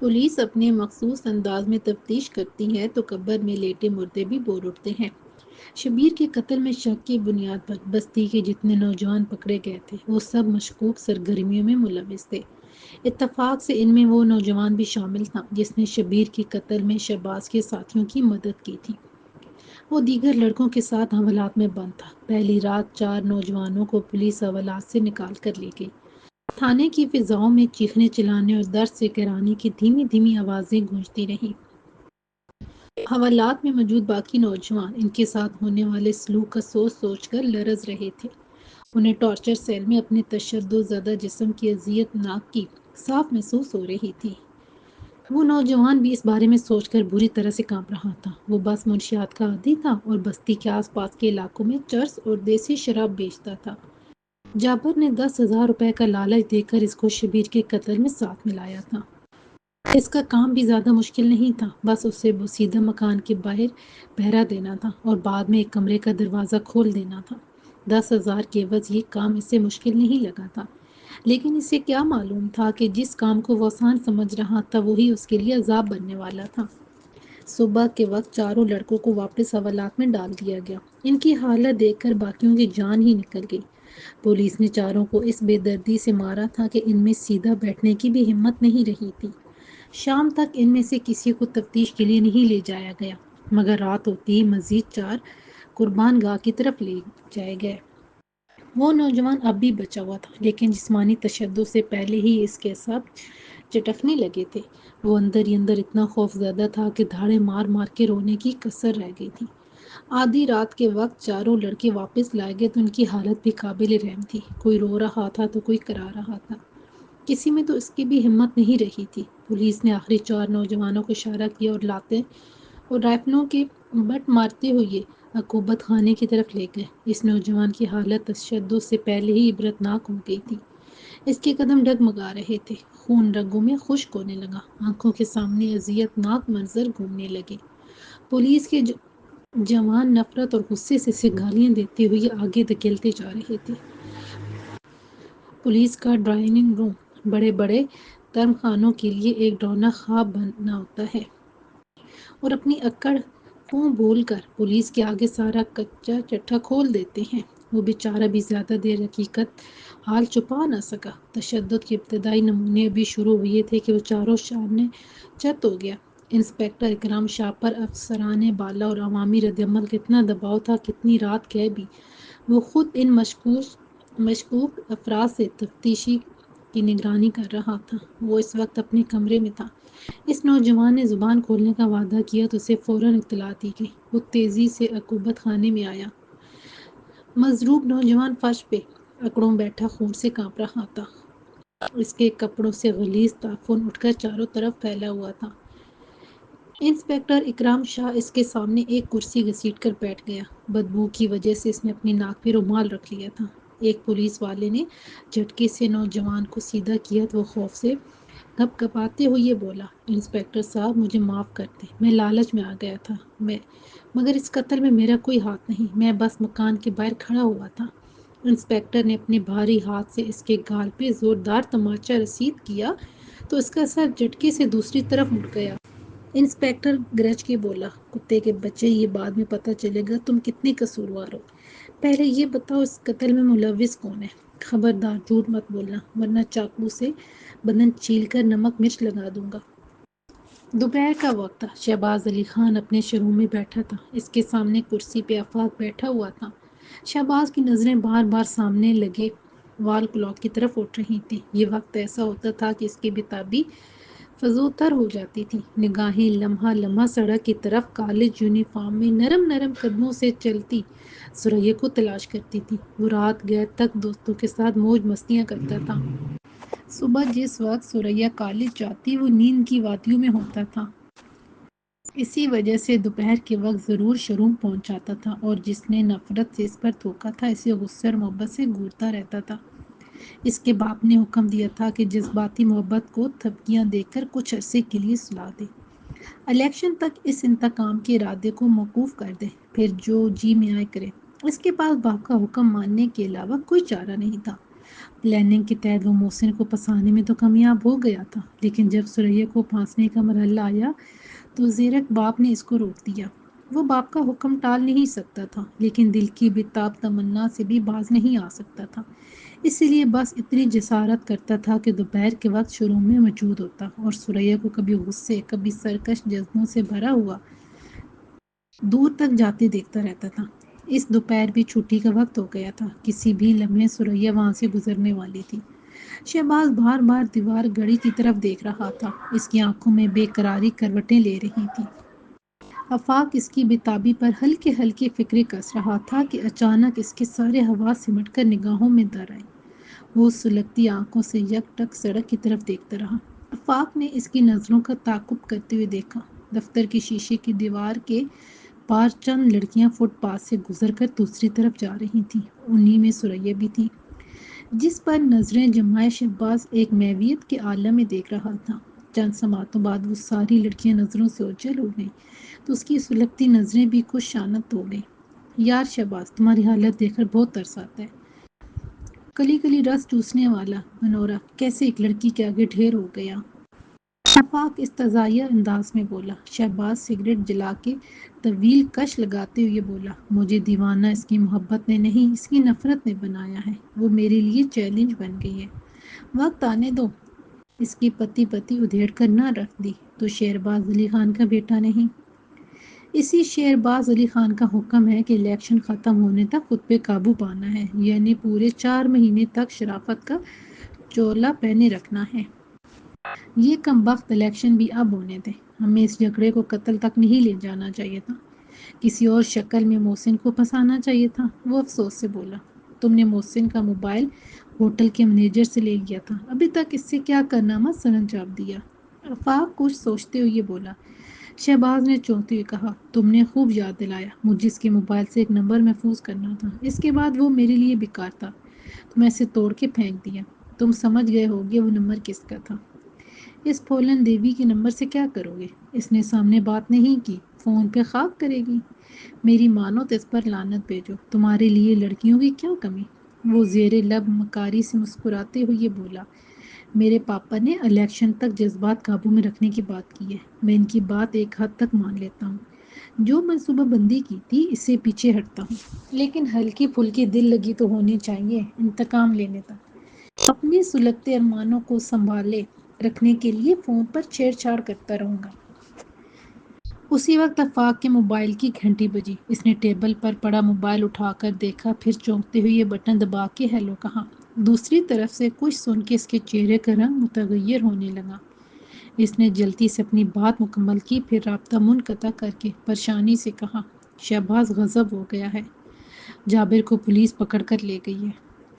Police اپنے مخصوص انداز میں تفتیش کرتی ہے تو قبر میں لیٹے مردے بھی بول اٹھتے ہیں۔ شبیر کے قتل میں شک کی بنیاد پر بستی کے جتنے نوجوان پکڑے گئے تھے وہ سب مشکوک سرگرمیوں میں ملوث تھے۔ اتفاق سے ان میں وہ نوجوان بھی شامل تھا جس نے شبیر کے قتل میں شہباز کے ساتھیوں کی مدد کی تھی۔ وہ دیگر لڑکوں کے ساتھ حوالات میں بند تھا۔ پہلی رات 4 نوجوانوں کو پولیس حوالات سے نکال کر لے گئی۔ تھانے کی فضاؤں میں چیخنے چلانے اور درد سے کرانے کی دھیمی دھیمی آوازیں گونجتی رہیں۔ حوالات میں موجود باقی نوجوان ان کے ساتھ ہونے والے سلوک کا سوچ سوچ کر لرز رہے تھے۔ انہیں ٹارچر سیل میں اپنے تشدد زدہ جسم کی اذیت ناک کی صاف محسوس ہو رہی تھی۔ وہ نوجوان بھی اس بارے میں سوچ کر بری طرح سے کانپ رہا تھا۔ وہ بس منشیات کا عادی تھا اور بستی کے آس پاس کے علاقوں میں چرس اور دیسی شراب بیچتا تھا۔ جابر نے 10,000 روپے کا لالچ دے کر اس کو شبیر کے قتل میں ساتھ ملایا تھا۔ اس کا کام بھی زیادہ مشکل نہیں تھا، بس اسے بوسیدہ مکان کے باہر پہرا دینا تھا اور بعد میں ایک کمرے کا دروازہ کھول دینا تھا۔ 10,000 کے عوض یہ کام اسے مشکل نہیں لگا تھا، لیکن اسے کیا معلوم تھا کہ جس کام کو وہ آسان سمجھ رہا تھا وہی اس کے لیے عذاب بننے والا تھا۔ صبح کے وقت چاروں لڑکوں کو واپس حوالات میں ڈال دیا گیا۔ ان کی حالت دیکھ کر باقیوں کی جان ہی نکل گئی۔ پولیس نے چاروں کو اس بے دردی سے مارا تھا کہ ان میں سیدھا بیٹھنے کی بھی ہمت نہیں رہی تھی۔ شام تک ان میں سے کسی کو تفتیش کے لیے نہیں لے جایا گیا، مگر رات ہوتی ہی مزید 4 قربان گاہ کی طرف لے جائے گئے۔ وہ نوجوان اب بھی بچا ہوا تھا، لیکن جسمانی تشدد سے پہلے ہی اس کے اعصاب چٹکنے لگے تھے۔ وہ اندر ہی اندر اتنا خوف زدہ تھا کہ دھاڑے مار مار کے رونے کی کسر رہ گئی تھی۔ آدھی رات کے وقت چاروں لڑکے واپس لائے گئے تو ان کی حالت بھی قابل رحم تھی۔ کوئی رو رہا تھا تو کوئی کرا رہا تھا، کسی میں تو اس کی بھی ہمت نہیں رہی تھی۔ پولیس نے آخری 4 نوجوانوں کو اشارہ کیا اور لاتے اور رائفلوں کے بٹ مارتے ہوئے عقوبت خانے کی طرف لے گئے۔ اس نوجوان کی حالت تشدد سے پہلے ہی عبرتناک ہو گئی تھی۔ اس کے قدم ڈگمگا رہے تھے، خون رگوں میں خشک ہونے لگا، آنکھوں کے سامنے اذیت ناک منظر گھومنے لگے۔ پولیس کے جوان نفرت اور غصے سے اسے گالیاں دیتے ہوئے آگے دھکیلتے جا رہے تھے۔ پولیس کا ڈرائنگ روم بڑے بڑے ترم خانوں کے لیے ایک ڈراؤنا خواب بنا ہوتا ہے، اور اپنی اکڑ خوں بھول کر پولیس کے آگے سارا کچا چٹھا کھول دیتے ہیں۔ وہ بیچارہ بھی زیادہ دیر حقیقت حال چھپا نہ سکا۔ تشدد کے ابتدائی نمونے ابھی شروع ہوئے تھے کہ وہ چاروں شانے چت ہو گیا۔ انسپکٹر اکرام شاہ پر افسران بالا اور عوامی ردعمل کا اتنا دباؤ تھا کتنی رات کے بھی وہ خود ان مشکوک افراد سے تفتیشی کی نگرانی کر رہا تھا۔ وہ اس وقت اپنے کمرے میں تھا۔ اس نوجوان نے زبان کھولنے کا وعدہ کیا تو اسے فوراً اطلاع دی گئی۔ وہ تیزی سے عقوبت خانے میں آیا۔ مضروب نوجوان فرش پہ اکڑوں بیٹھا خون سے کانپ رہا تھا۔ اس کے کپڑوں سے غلیظ تعفن اٹھ کر چاروں طرف پھیلا ہوا تھا۔ انسپکٹر اکرام شاہ اس کے سامنے ایک کرسی گھسیٹ کر بیٹھ گیا۔ بدبو کی وجہ سے اس نے اپنی ناک پہ رومال رکھ لیا تھا۔ ایک پولیس والے نے جھٹکے سے نوجوان کو سیدھا کیا تو وہ خوف سے گپ گپاتے ہوئے بولا، انسپکٹر صاحب مجھے معاف کر دیں، میں لالچ میں آ گیا تھا، مگر اس قتل میں میرا کوئی ہاتھ نہیں، میں بس مکان کے باہر کھڑا ہوا تھا۔ انسپکٹر نے اپنے بھاری ہاتھ سے اس کے گال پہ زوردار تماچا رسید کیا تو اس کا سر جھٹکے سے دوسری طرف مڑ گیا۔ انسپکٹر گرج کے بولا، کتے کے بچے، یہ بعد میں پتہ چلے گا تم کتنے قصوروار ہو، پہلے یہ بتاؤ اس قتل میں ملوث کون ہے؟ خبردار جھوٹ مت بولنا ورنہ چاقو سے بدن چیل کر نمک مرچ لگا دوں گا۔ دوپہر کا وقت تھا۔ شہباز علی خان اپنے شروع میں بیٹھا تھا۔ اس کے سامنے کرسی پہ آفاق بیٹھا ہوا تھا۔ شہباز کی نظریں بار بار سامنے لگے وال کلاک کی طرف اٹھ رہی تھیں۔ یہ وقت ایسا ہوتا تھا کہ اس کی بتابی فزوتر ہو جاتی تھی۔ نگاہیں لمحہ لمحہ سڑک کی طرف کالج یونیفارم میں نرم نرم قدموں سے چلتی ثریا کو تلاش کرتی تھی۔ وہ رات گئے تک دوستوں کے ساتھ موج مستیاں کرتا تھا۔ صبح جس وقت ثریا کالج جاتی وہ نیند کی وادیوں میں ہوتا تھا۔ اسی وجہ سے دوپہر کے وقت ضرور شروع پہنچ جاتا تھا، اور جس نے نفرت سے اس پر تھوکا تھا اسے غصے اور محبت سے گھورتا رہتا تھا۔ اس کے باپ نے حکم دیا تھا کہ جذباتی محبت کو تھپکیاں دے کر کچھ عرصے کے لیے سلا دے، الیکشن تک اس انتقام کے ارادے کو موقوف کر دے، پھر جو جی میں آئے کرے۔ اس کے پاس باپ کا حکم ماننے کے علاوہ کوئی چارہ نہیں تھا۔ پلاننگ کے تحت وہ محسن کو پھنسانے میں تو کامیاب ہو گیا تھا، لیکن جب سریا کو پھانسنے کا مرحلہ آیا تو زیرک باپ نے اس کو روک دیا۔ وہ باپ کا حکم ٹال نہیں سکتا تھا، لیکن دل کی بےتاب تمنا سے بھی باز نہیں آ سکتا تھا، اسی لیے بس اتنی جسارت کرتا تھا کہ دوپہر کے وقت شروع میں موجود ہوتا اور سریا کو کبھی غصے کبھی سرکش جذبوں سے بھرا ہوا دور تک جاتے دیکھتا رہتا تھا۔ اس دوپہر بھی چھٹی کا وقت ہو گیا تھا، کسی بھی لمحے سریا وہاں سے گزرنے والی تھی۔ شہباز بار بار دیوار گڑی کی طرف دیکھ رہا تھا، اس کی آنکھوں میں بے قراری کروٹیں لے رہی تھی۔ آفاق اس کی بےتابی پر ہلکے ہلکے فکرے کس رہا تھا کہ اچانک اس کے سارے حواس سمٹ کر نگاہوں میں در آئے۔ وہ سلگتی آنکھوں سے یک ٹک سڑک کی طرف دیکھتا رہا۔ آفاق نے اس کی نظروں کا تعاقب کرتے ہوئے دیکھا۔ دفتر کی شیشے کی دیوار کے پار چند لڑکیاں فٹ پاتھ سے گزر کر دوسری طرف جا رہی تھیں، انہی میں سریا بھی تھی، جس پر نظریں جمائے شہباز ایک محویت کے عالم میں دیکھ رہا تھا۔ چند سماعتوں بعد وہ ساری لڑکیاں نظروں سے اوجھل ہو گئیں تو اس کی سلگتی نظریں بھی کچھ شانت ہو گئیں۔ یار شہباز، تمہاری حالت دیکھ کر بہت ترس آتا ہے۔ کلی کلی رس چوسنے والا منورہ کیسے ایک لڑکی کے آگے ڈھیر ہو گیا۔ آفاق استزائیہ انداز میں بولا۔ شہباز سگریٹ جلا کے طویل کش لگاتے ہوئے بولا، مجھے دیوانہ اس کی محبت نے نہیں، اس کی نفرت نے بنایا ہے۔ وہ میرے لیے چیلنج بن گئی ہے۔ وقت آنے دو۔ اس کی پتی پتی ادھیڑ کر نہ رکھ دی تو شہرباز علی خان کا بیٹا نہیں۔ اسی شہرباز علی خان کا حکم ہے کہ الیکشن ختم ہونے تک خود پہ قابو پانا ہے، یعنی پورے 4 مہینے تک شرافت کا چولا پہنے رکھنا ہے۔ یہ کمبخت الیکشن بھی اب ہونے دیں، ہمیں اس جھگڑے کو قتل تک نہیں لے جانا چاہیے تھا، کسی اور شکل میں محسن کو پھنسانا چاہیے تھا۔ وہ افسوس سے بولا، تم نے محسن کا موبائل ہوٹل کے مینیجر سے لے لیا تھا، ابھی تک اس سے کیا کارنامہ سر انجام دیا۔ آفاق کچھ سوچتے ہوئے بولا۔ شہباز نے چونکتے ہوئے کہا، تم نے خوب یاد دلایا، مجھے اس کے موبائل سے ایک نمبر محفوظ کرنا تھا، اس کے بعد وہ میرے لیے بیکار تھا تو میں اسے توڑ کے پھینک دیا۔ تم سمجھ گئے ہوگے وہ نمبر کس کا تھا۔ اس پھولن دیوی کے نمبر سے کیا کرو گے؟ اس نے سامنے بات نہیں کی، فون پہ خاک کرے گی۔ میری مانو تو اس پر لعنت بھیجو، تمہارے لیے لڑکیوں کی کیا کمی۔ وہ زیر لب مکاری سے مسکراتے ہوئے بولا، میرے پاپا نے الیکشن تک جذبات قابو میں رکھنے کی بات کی ہے، میں ان کی بات ایک حد تک مان لیتا ہوں، جو منصوبہ بندی کی تھی اس سے پیچھے ہٹتا ہوں، لیکن ہلکی پھلکی دل لگی تو ہونی چاہیے۔ انتقام لینے تک اپنے سلگتے ارمانوں کو سنبھالے رکھنے کے لیے فون پر چھیڑ چھاڑ کرتا رہوں گا۔ اسی وقت آفاق کے موبائل کی گھنٹی بجی۔ اس نے ٹیبل پر پڑا موبائل اٹھا کر دیکھا، پھر چونکتے ہوئے بٹن دبا کے ہیلو کہا۔ دوسری طرف سے کچھ سن کے اس کے چہرے کا رنگ متغیر ہونے لگا۔ اس نے جلدی سے اپنی بات مکمل کی، پھر رابطہ منقطع کر کے پریشانی سے کہا، شہباز غضب ہو گیا ہے، جابر کو پولیس پکڑ کر لے گئی ہے۔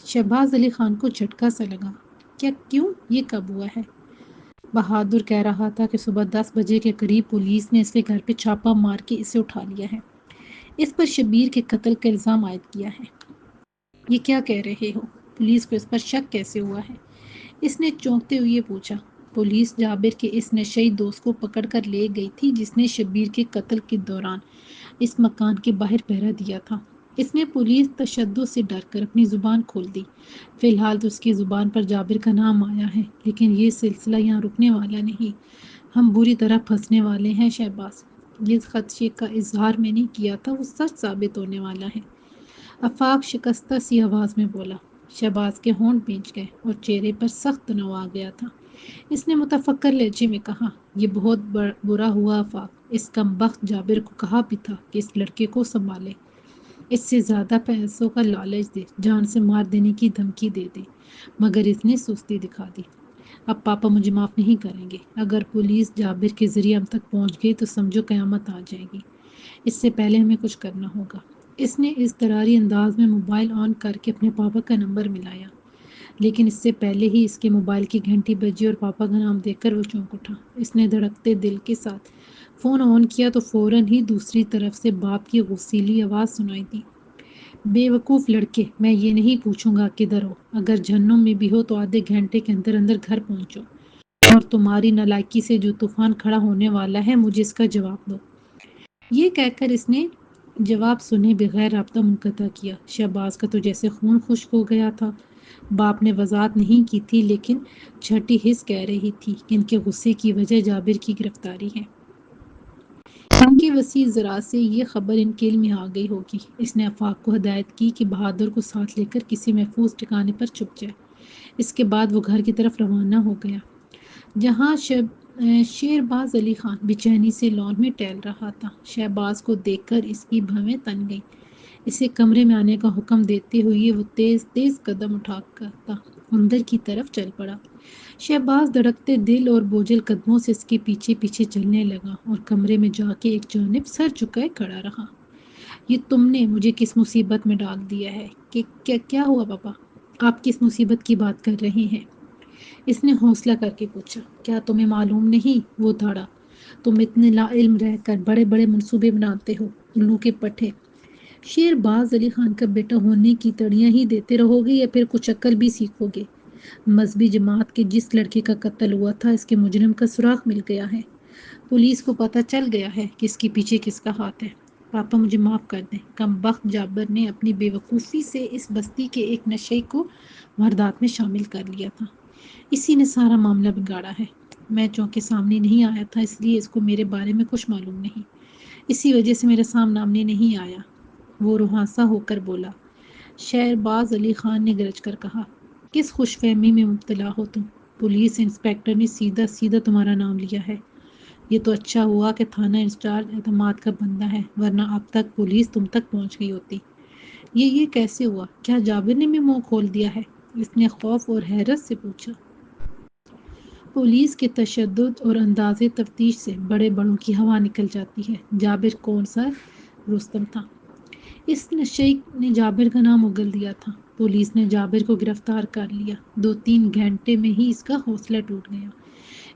شہباز علی خان کو جھٹکا سا لگا۔ کیوں؟ یہ کب ہوا ہے؟ بہادر کہہ رہا تھا کہ صبح 10 بجے کے قریب پولیس نے اس کے گھر پہ چھاپہ مار کے اسے اٹھا لیا ہے، اس پر شبیر کے قتل کا الزام عائد کیا ہے۔ یہ کیا کہہ رہے ہو؟ پولیس کو اس پر شک کیسے ہوا ہے؟ اس نے چونکتے ہوئے پوچھا۔ پولیس جابر کے اس نشئی دوست کو پکڑ کر لے گئی تھی جس نے شبیر کے قتل کے دوران اس مکان کے باہر پہرا دیا تھا۔ اس میں پولیس تشدد سے ڈر کر اپنی زبان کھول دی۔ فی الحال تو اس کی زبان پر جابر کا نام آیا ہے، لیکن یہ سلسلہ یہاں رکنے والا نہیں، ہم بری طرح پھنسنے والے ہیں شہباز۔ جس خدشے کا اظہار میں نے کیا تھا وہ سچ ثابت ہونے والا ہے۔ آفاق شکستہ سی آواز میں بولا۔ شہباز کے ہونٹ بھیج گئے اور چہرے پر سخت تناؤ آ گیا تھا۔ اس نے متفکر لہجے میں کہا، یہ بہت برا ہوا آفاق، اس کمبخت جابر کو کہا بھی تھا کہ اس لڑکے کو سنبھالے، اس سے زیادہ پیسوں کا لالچ دے، جان سے مار دینے کی دھمکی دے دے، مگر اس نے سستی دکھا دی۔ اب پاپا مجھے معاف نہیں کریں گے، اگر پولیس جابر کے ذریعے ہم تک پہنچ گئی تو سمجھو قیامت آ جائے گی، اس سے پہلے ہمیں کچھ کرنا ہوگا۔ اس نے اضطراری انداز میں موبائل آن کر کے اپنے پاپا کا نمبر ملایا، لیکن اس سے پہلے ہی اس کے موبائل کی گھنٹی بجی اور پاپا کا نام دیکھ کر وہ چونک اٹھا۔ اس نے دھڑکتے دل کے ساتھ فون آن کیا تو فوراً ہی دوسری طرف سے باپ کی غصیلی آواز سنائی دی، بے وقوف لڑکے، میں یہ نہیں پوچھوں گا کدھر ہو، اگر جہنم میں بھی ہو تو آدھے گھنٹے کے اندر اندر گھر پہنچو، اور تمہاری نالائکی سے جو طوفان کھڑا ہونے والا ہے مجھے اس کا جواب دو۔ یہ کہہ کر اس نے جواب سنے بغیر رابطہ منقطع کیا۔ شہباز کا تو جیسے خون خشک ہو گیا تھا۔ باپ نے وضاحت نہیں کی تھی، لیکن چھٹی حس کہہ رہی تھی کہ ان کے غصے کی وجہ جابر کی گرفتاری ہے۔ ان کی وسیع ذرا سے یہ خبر ان کے علم میں آ گئی ہوگی۔ اس نے آفاق کو ہدایت کی کہ بہادر کو ساتھ لے کر کسی محفوظ ٹھکانے پر چھپ جائے۔ اس کے بعد وہ گھر کی طرف روانہ ہو گیا، جہاں شیرباز علی خان بے چینی سے لان میں ٹہل رہا تھا۔ شہباز کو دیکھ کر اس کی بھویں تن گئیں۔ اسے کمرے میں آنے کا حکم دیتے ہوئے وہ تیز تیز قدم اٹھا کر اندر کی طرف چل پڑا۔ شہباز دھڑکتے دل اور بوجھل قدموں سے اس کے پیچھے پیچھے چلنے لگا اور کمرے میں جا کے ایک جانب سر جھکائے کھڑا رہا۔ یہ تم نے مجھے کس مصیبت میں ڈال دیا ہے؟ کہ کیا ہوا پاپا؟ آپ کس مصیبت کی بات کر رہے ہیں؟ اس نے حوصلہ کر کے پوچھا۔ کیا تمہیں معلوم نہیں؟ وہ دھاڑا۔ تم اتنے لا علم رہ کر بڑے بڑے منصوبے بناتے ہو، الو کے پٹھے۔ شیرباز علی خان کا بیٹا ہونے کی تڑیاں ہی دیتے رہو گے یا پھر کچھ عقل بھی سیکھو گے؟ مذہبی جماعت کے جس لڑکے کا قتل ہوا تھا، اس کے مجرم کا سراغ مل گیا ہے۔ پولیس کو پتہ چل گیا ہے کہ اس کے پیچھے کس کا ہاتھ ہے۔ پاپا مجھے معاف کر دیں، کم بخت جابر نے اپنی بے وقوفی سے اس بستی کے ایک نشئی کو واردات میں شامل کر لیا تھا۔ اسی نے سارا معاملہ بگاڑا ہے۔ میں چونکہ سامنے نہیں آیا تھا، اس لیے اس کو میرے بارے میں کچھ معلوم نہیں۔ اسی وجہ سے میرا سامنے نہیں آیا۔ وہ روحانسا ہو کر بولا۔ شہرباز علی خان نے گرج کر کہا، کس خوش فہمی میں مبتلا ہو تم؟ پولیس انسپکٹر نے سیدھا سیدھا تمہارا نام لیا ہے۔ یہ تو اچھا ہوا کہ تھانہ انچارج اعتماد کا بندہ ہے، ورنہ اب تک پولیس تم تک پہنچ گئی ہوتی۔ یہ کیسے ہوا؟ کیا جابر نے بھی منہ کھول دیا ہے؟ اس نے خوف اور حیرت سے پوچھا۔ پولیس کے تشدد اور انداز تفتیش سے بڑے بڑوں کی ہوا نکل جاتی ہے۔ جابر کون سا رستم تھا؟ اس نشئی نے جابر کا نام اگل دیا تھا۔ پولیس نے جابر کو گرفتار کر لیا۔ 2-3 گھنٹے میں ہی اس کا حوصلہ ٹوٹ گیا۔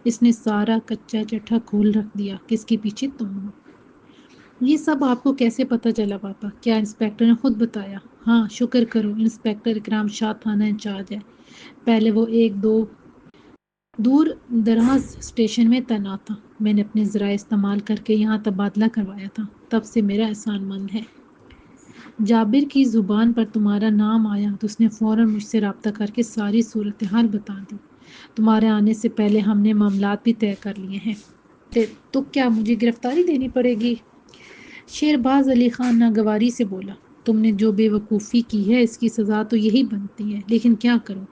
اس نے سارا کچا چٹھا کھول رکھ دیا کہ اس کے پیچھے تم ہو۔ یہ سب آپ کو کیسے پتہ چلا پاپا؟ کیا انسپکٹر نے خود بتایا؟ ہاں، شکر کرو، انسپکٹر اکرام شاہ تھانہ انچارج ہے۔ پہلے وہ ایک دور دراز اسٹیشن میں تعینات تھا۔ میں نے اپنے ذرائع استعمال کر کے یہاں تبادلہ کروایا تھا، تب سے میرا احسان مند ہے۔ جابر کی زبان پر تمہارا نام آیا تو اس نے فوراً مجھ سے رابطہ کر کے ساری صورتحال بتا دی۔ تمہارے آنے سے پہلے ہم نے معاملات بھی طے کر لیے ہیں۔ تو کیا مجھے گرفتاری دینی پڑے گی؟ شیرباز علی خان ناگواری سے بولا۔ تم نے جو بے وقوفی کی ہے، اس کی سزا تو یہی بنتی ہے، لیکن کیا کروں؟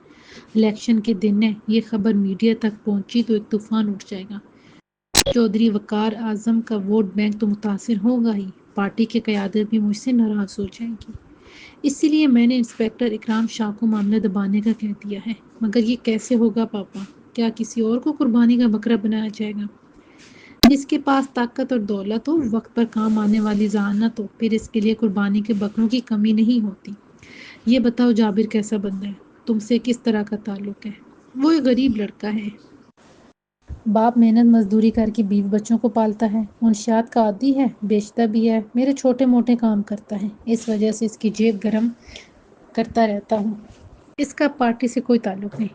الیکشن کے دن ہے، یہ خبر میڈیا تک پہنچی تو ایک طوفان اٹھ جائے گا۔ چودھری وقار اعظم کا ووٹ بینک تو متاثر ہوگا ہی، پارٹی کی قیادت بھی مجھ سے ناراض ہو جائے گی۔ اسی لیے میں نے انسپکٹر اکرام شاہ کو معاملہ دبانے کا کہہ دیا ہے۔ مگر یہ کیسے ہوگا پاپا؟ کیا کسی اور کو قربانی کا بکرا بنایا جائے گا؟ جس کے پاس طاقت اور دولت ہو، وقت پر کام آنے والی ذہانت ہو، پھر اس کے لیے قربانی کے بکروں کی کمی نہیں ہوتی۔ یہ بتاؤ جابر کیسا بندہ ہے؟ تم سے کس طرح کا تعلق ہے؟ وہ ایک غریب لڑکا ہے۔ باپ محنت مزدوری کر کے بیوی بچوں کو پالتا ہے، منشیات کا عادی ہے، بیچتا بھی ہے، میرے چھوٹے موٹے کام کرتا ہے، اس وجہ سے اس کی جیب گرم کرتا رہتا ہوں۔ اس کا پارٹی سے کوئی تعلق نہیں۔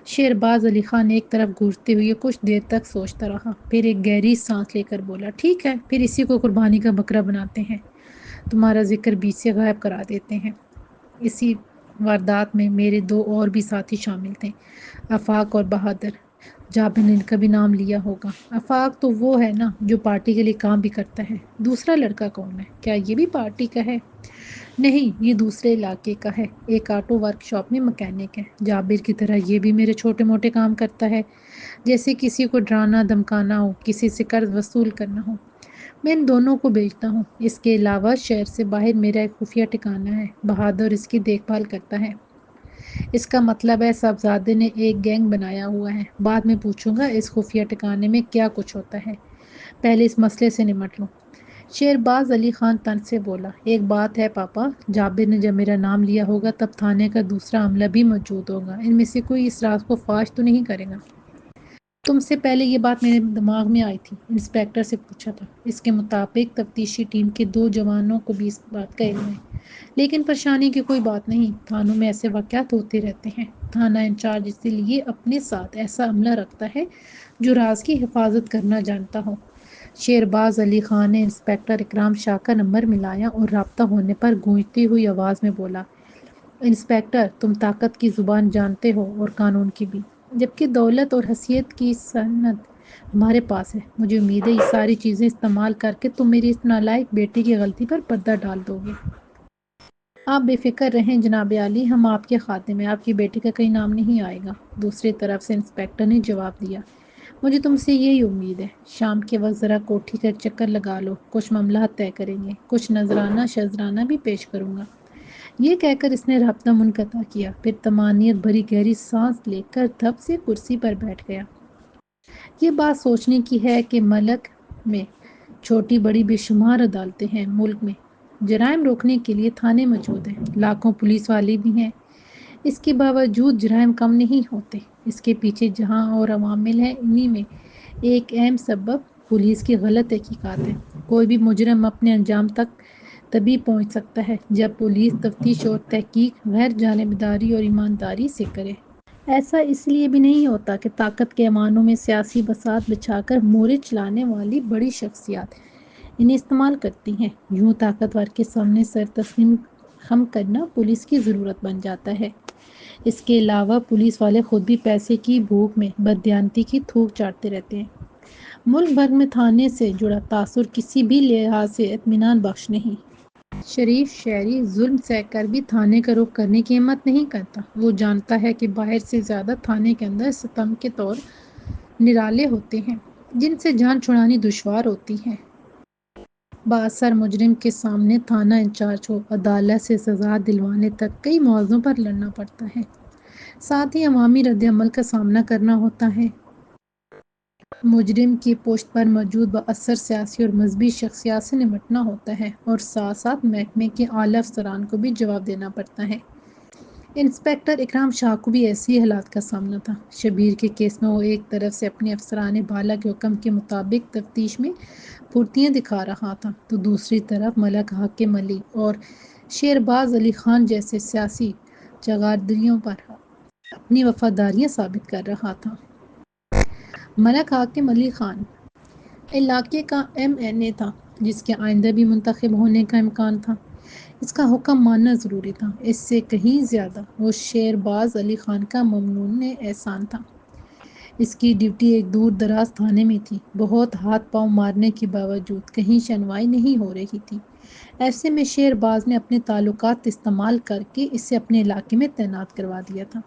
شیرباز علی خان ایک طرف گھورتے ہوئے کچھ دیر تک سوچتا رہا، پھر ایک گہری سانس لے کر بولا، ٹھیک ہے، پھر اسی کو قربانی کا بکرا بناتے ہیں، تمہارا ذکر بیچ سے غائب کرا دیتے ہیں۔ اسی واردات میں میرے 2 اور بھی ساتھی شامل تھے، آفاق اور بہادر۔ جابر نے ان کا بھی نام لیا ہوگا۔ آفاق تو وہ ہے نا جو پارٹی کے لیے کام بھی کرتا ہے۔ دوسرا لڑکا کون ہے؟ کیا یہ بھی پارٹی کا ہے؟ نہیں، یہ دوسرے علاقے کا ہے، ایک آٹو ورک شاپ میں مکینک ہے۔ جابر کی طرح یہ بھی میرے چھوٹے موٹے کام کرتا ہے، جیسے کسی کو ڈرانا دھمکانا ہو، کسی سے قرض وصول کرنا ہو، میں ان دونوں کو بیچتا ہوں۔ اس کے علاوہ شہر سے باہر میرا ایک خفیہ ٹھکانہ ہے، بہادر اس کی دیکھ بھال کرتا ہے۔ اس کا مطلب ہے صاحبزادے نے ایک گینگ بنایا ہوا ہے۔ بعد میں پوچھوں گا اس خفیہ ٹھکانے میں کیا کچھ ہوتا ہے، پہلے اس مسئلے سے نمٹ لوں۔ شیرباز علی خان تن سے بولا، ایک بات ہے پاپا، جابر نے جب میرا نام لیا ہوگا تب تھانے کا دوسرا عملہ بھی موجود ہوگا، ان میں سے کوئی اس راز کو فاش تو نہیں کرے گا؟ تم سے پہلے یہ بات میرے دماغ میں آئی تھی، انسپکٹر سے پوچھا تھا۔ اس کے مطابق تفتیشی ٹیم کے 2 جوانوں کو بھی اس بات کا علم ہے، لیکن پریشانی کی کوئی بات نہیں، تھانوں میں ایسے واقعات ہوتے رہتے ہیں۔ تھانہ انچارج اسی لیے اپنے ساتھ ایسا عملہ رکھتا ہے جو راز کی حفاظت کرنا جانتا ہو۔ شیرباز علی خان نے انسپکٹر اکرام شاہ کا نمبر ملایا اور رابطہ ہونے پر گونجتی ہوئی آواز میں بولا، انسپیکٹر، تم طاقت کی زبان جانتے ہو اور قانون کی بھی، جبکہ دولت اور حیثیت کی سند ہمارے پاس ہے۔ مجھے امید ہے یہ ساری چیزیں استعمال کر کے تم میری اس نالائق بیٹی کی غلطی پر پردہ ڈال دو گے۔ آپ بے فکر رہیں جناب عالی، ہم آپ کے خاتمے میں آپ کی بیٹی کا کہیں نام نہیں آئے گا۔ دوسری طرف سے انسپیکٹر نے جواب دیا، مجھے تم سے یہی امید ہے۔ شام کے وقت ذرا کوٹھی کا چکر لگا لو، کچھ معاملات طے کریں گے، کچھ نذرانہ شذرانہ بھی پیش کروں گا۔ یہ کہہ کر اس نے رابطہ منقطع کیا، پھر طمانینت بھری گہری سانس لے کر دھپ سے کرسی پر بیٹھ گیا۔ یہ بات سوچنے کی ہے کہ ملک میں چھوٹی بڑی بے شمار عدالتیں ہیں۔ ملک میں جرائم روکنے کے لیے تھانے موجود ہیں، لاکھوں پولیس والے بھی ہیں، اس کے باوجود جرائم کم نہیں ہوتے۔ اس کے پیچھے جہاں اور عوامل ہیں، انہی میں ایک اہم سبب پولیس کی غلط تحقیقات ہے۔ کوئی بھی مجرم اپنے انجام تک تبھی پہنچ سکتا ہے جب پولیس تفتیش اور تحقیق غیر جانبداری اور ایمانداری سے کرے۔ ایسا اس لیے بھی نہیں ہوتا کہ طاقت کے ایوانوں میں سیاسی بساط بچھا کر مورچ چلانے والی بڑی شخصیات انہیں استعمال کرتی ہیں۔ یوں طاقتور کے سامنے سر تسلیم خم کرنا پولیس کی ضرورت بن جاتا ہے۔ اس کے علاوہ پولیس والے خود بھی پیسے کی بھوک میں بددیانتی کی تھوک چاٹتے رہتے ہیں۔ ملک بھر میں تھانے سے جڑا تاثر کسی بھی لحاظ سے اطمینان بخش نہیں۔ شریف شہری ظلم سہ کر بھی تھانے کا رخ کرنے کی ہمت نہیں کرتا۔ وہ جانتا ہے کہ باہر سے زیادہ تھانے کے اندر ستم کے طور نرالے ہوتے ہیں، جن سے جان چھڑانی دشوار ہوتی ہے۔ بااثر مجرم کے سامنے تھانہ انچارج کو عدالت سے سزا دلوانے تک کئی موضوعوں پر لڑنا پڑتا ہے، ساتھ ہی عوامی رد عمل کا سامنا کرنا ہوتا ہے۔ مجرم کی پشت پر موجود بااثر سیاسی اور مذہبی شخصیات سے نمٹنا ہوتا ہے، اور ساتھ ساتھ محکمے کے اعلیٰ افسران کو بھی جواب دینا پڑتا ہے۔ انسپیکٹر اکرام شاہ کو بھی ایسی حالات کا سامنا تھا۔ شبیر کے کیس میں وہ ایک طرف سے اپنے افسران بالا کے حکم کے مطابق تفتیش میں پھرتیاں دکھا رہا تھا، تو دوسری طرف ملک حاکم علی اور شہرباز علی خان جیسے سیاسی جگاردریوں پر اپنی وفاداریاں ثابت کر رہا تھا۔ ملک حاکم علی خان علاقے کا MNA تھا، جس کے آئندہ بھی منتخب ہونے کا امکان تھا۔ اس کا حکم ماننا ضروری تھا۔ اس سے کہیں زیادہ وہ شہرباز علی خان کا ممنون احسان تھا۔ اس کی ڈیوٹی ایک دور دراز تھانے میں تھی۔ بہت ہاتھ پاؤں مارنے کے باوجود کہیں سنوائی نہیں ہو رہی تھی۔ ایسے میں شہرباز نے اپنے تعلقات استعمال کر کے اسے اپنے علاقے میں تعینات کروا دیا تھا۔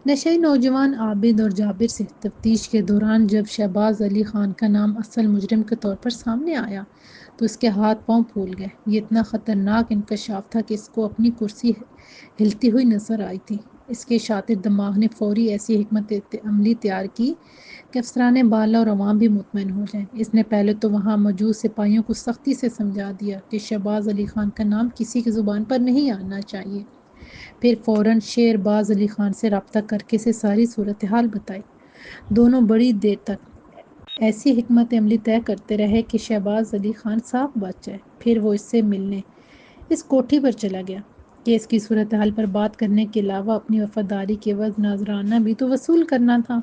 نشئی نوجوان عابد اور جابر سے تفتیش کے دوران جب شہباز علی خان کا نام اصل مجرم کے طور پر سامنے آیا تو اس کے ہاتھ پاؤں پھول گئے۔ یہ اتنا خطرناک انکشاف تھا کہ اس کو اپنی کرسی ہلتی ہوئی نظر آئی تھی۔ اس کے شاطر دماغ نے فوری ایسی حکمت عملی تیار کی کہ افسران بالا اور عوام بھی مطمئن ہو جائیں۔ اس نے پہلے تو وہاں موجود سپاہیوں کو سختی سے سمجھا دیا کہ شہباز علی خان کا نام کسی کی زبان پر نہیں آنا چاہیے۔ پھر فوراً شہرباز علی خان سے رابطہ کر کے اسے ساری صورتحال بتائی۔ دونوں بڑی دیر تک ایسی حکمت عملی طے کرتے رہے کہ شہباز علی خان صاف بچ جائے۔ پھر وہ اس سے ملنے اس کوٹھی پر چلا گیا۔ کیس کی صورتحال پر بات کرنے کے علاوہ اپنی وفاداری کے عوض نذرانہ بھی تو وصول کرنا تھا۔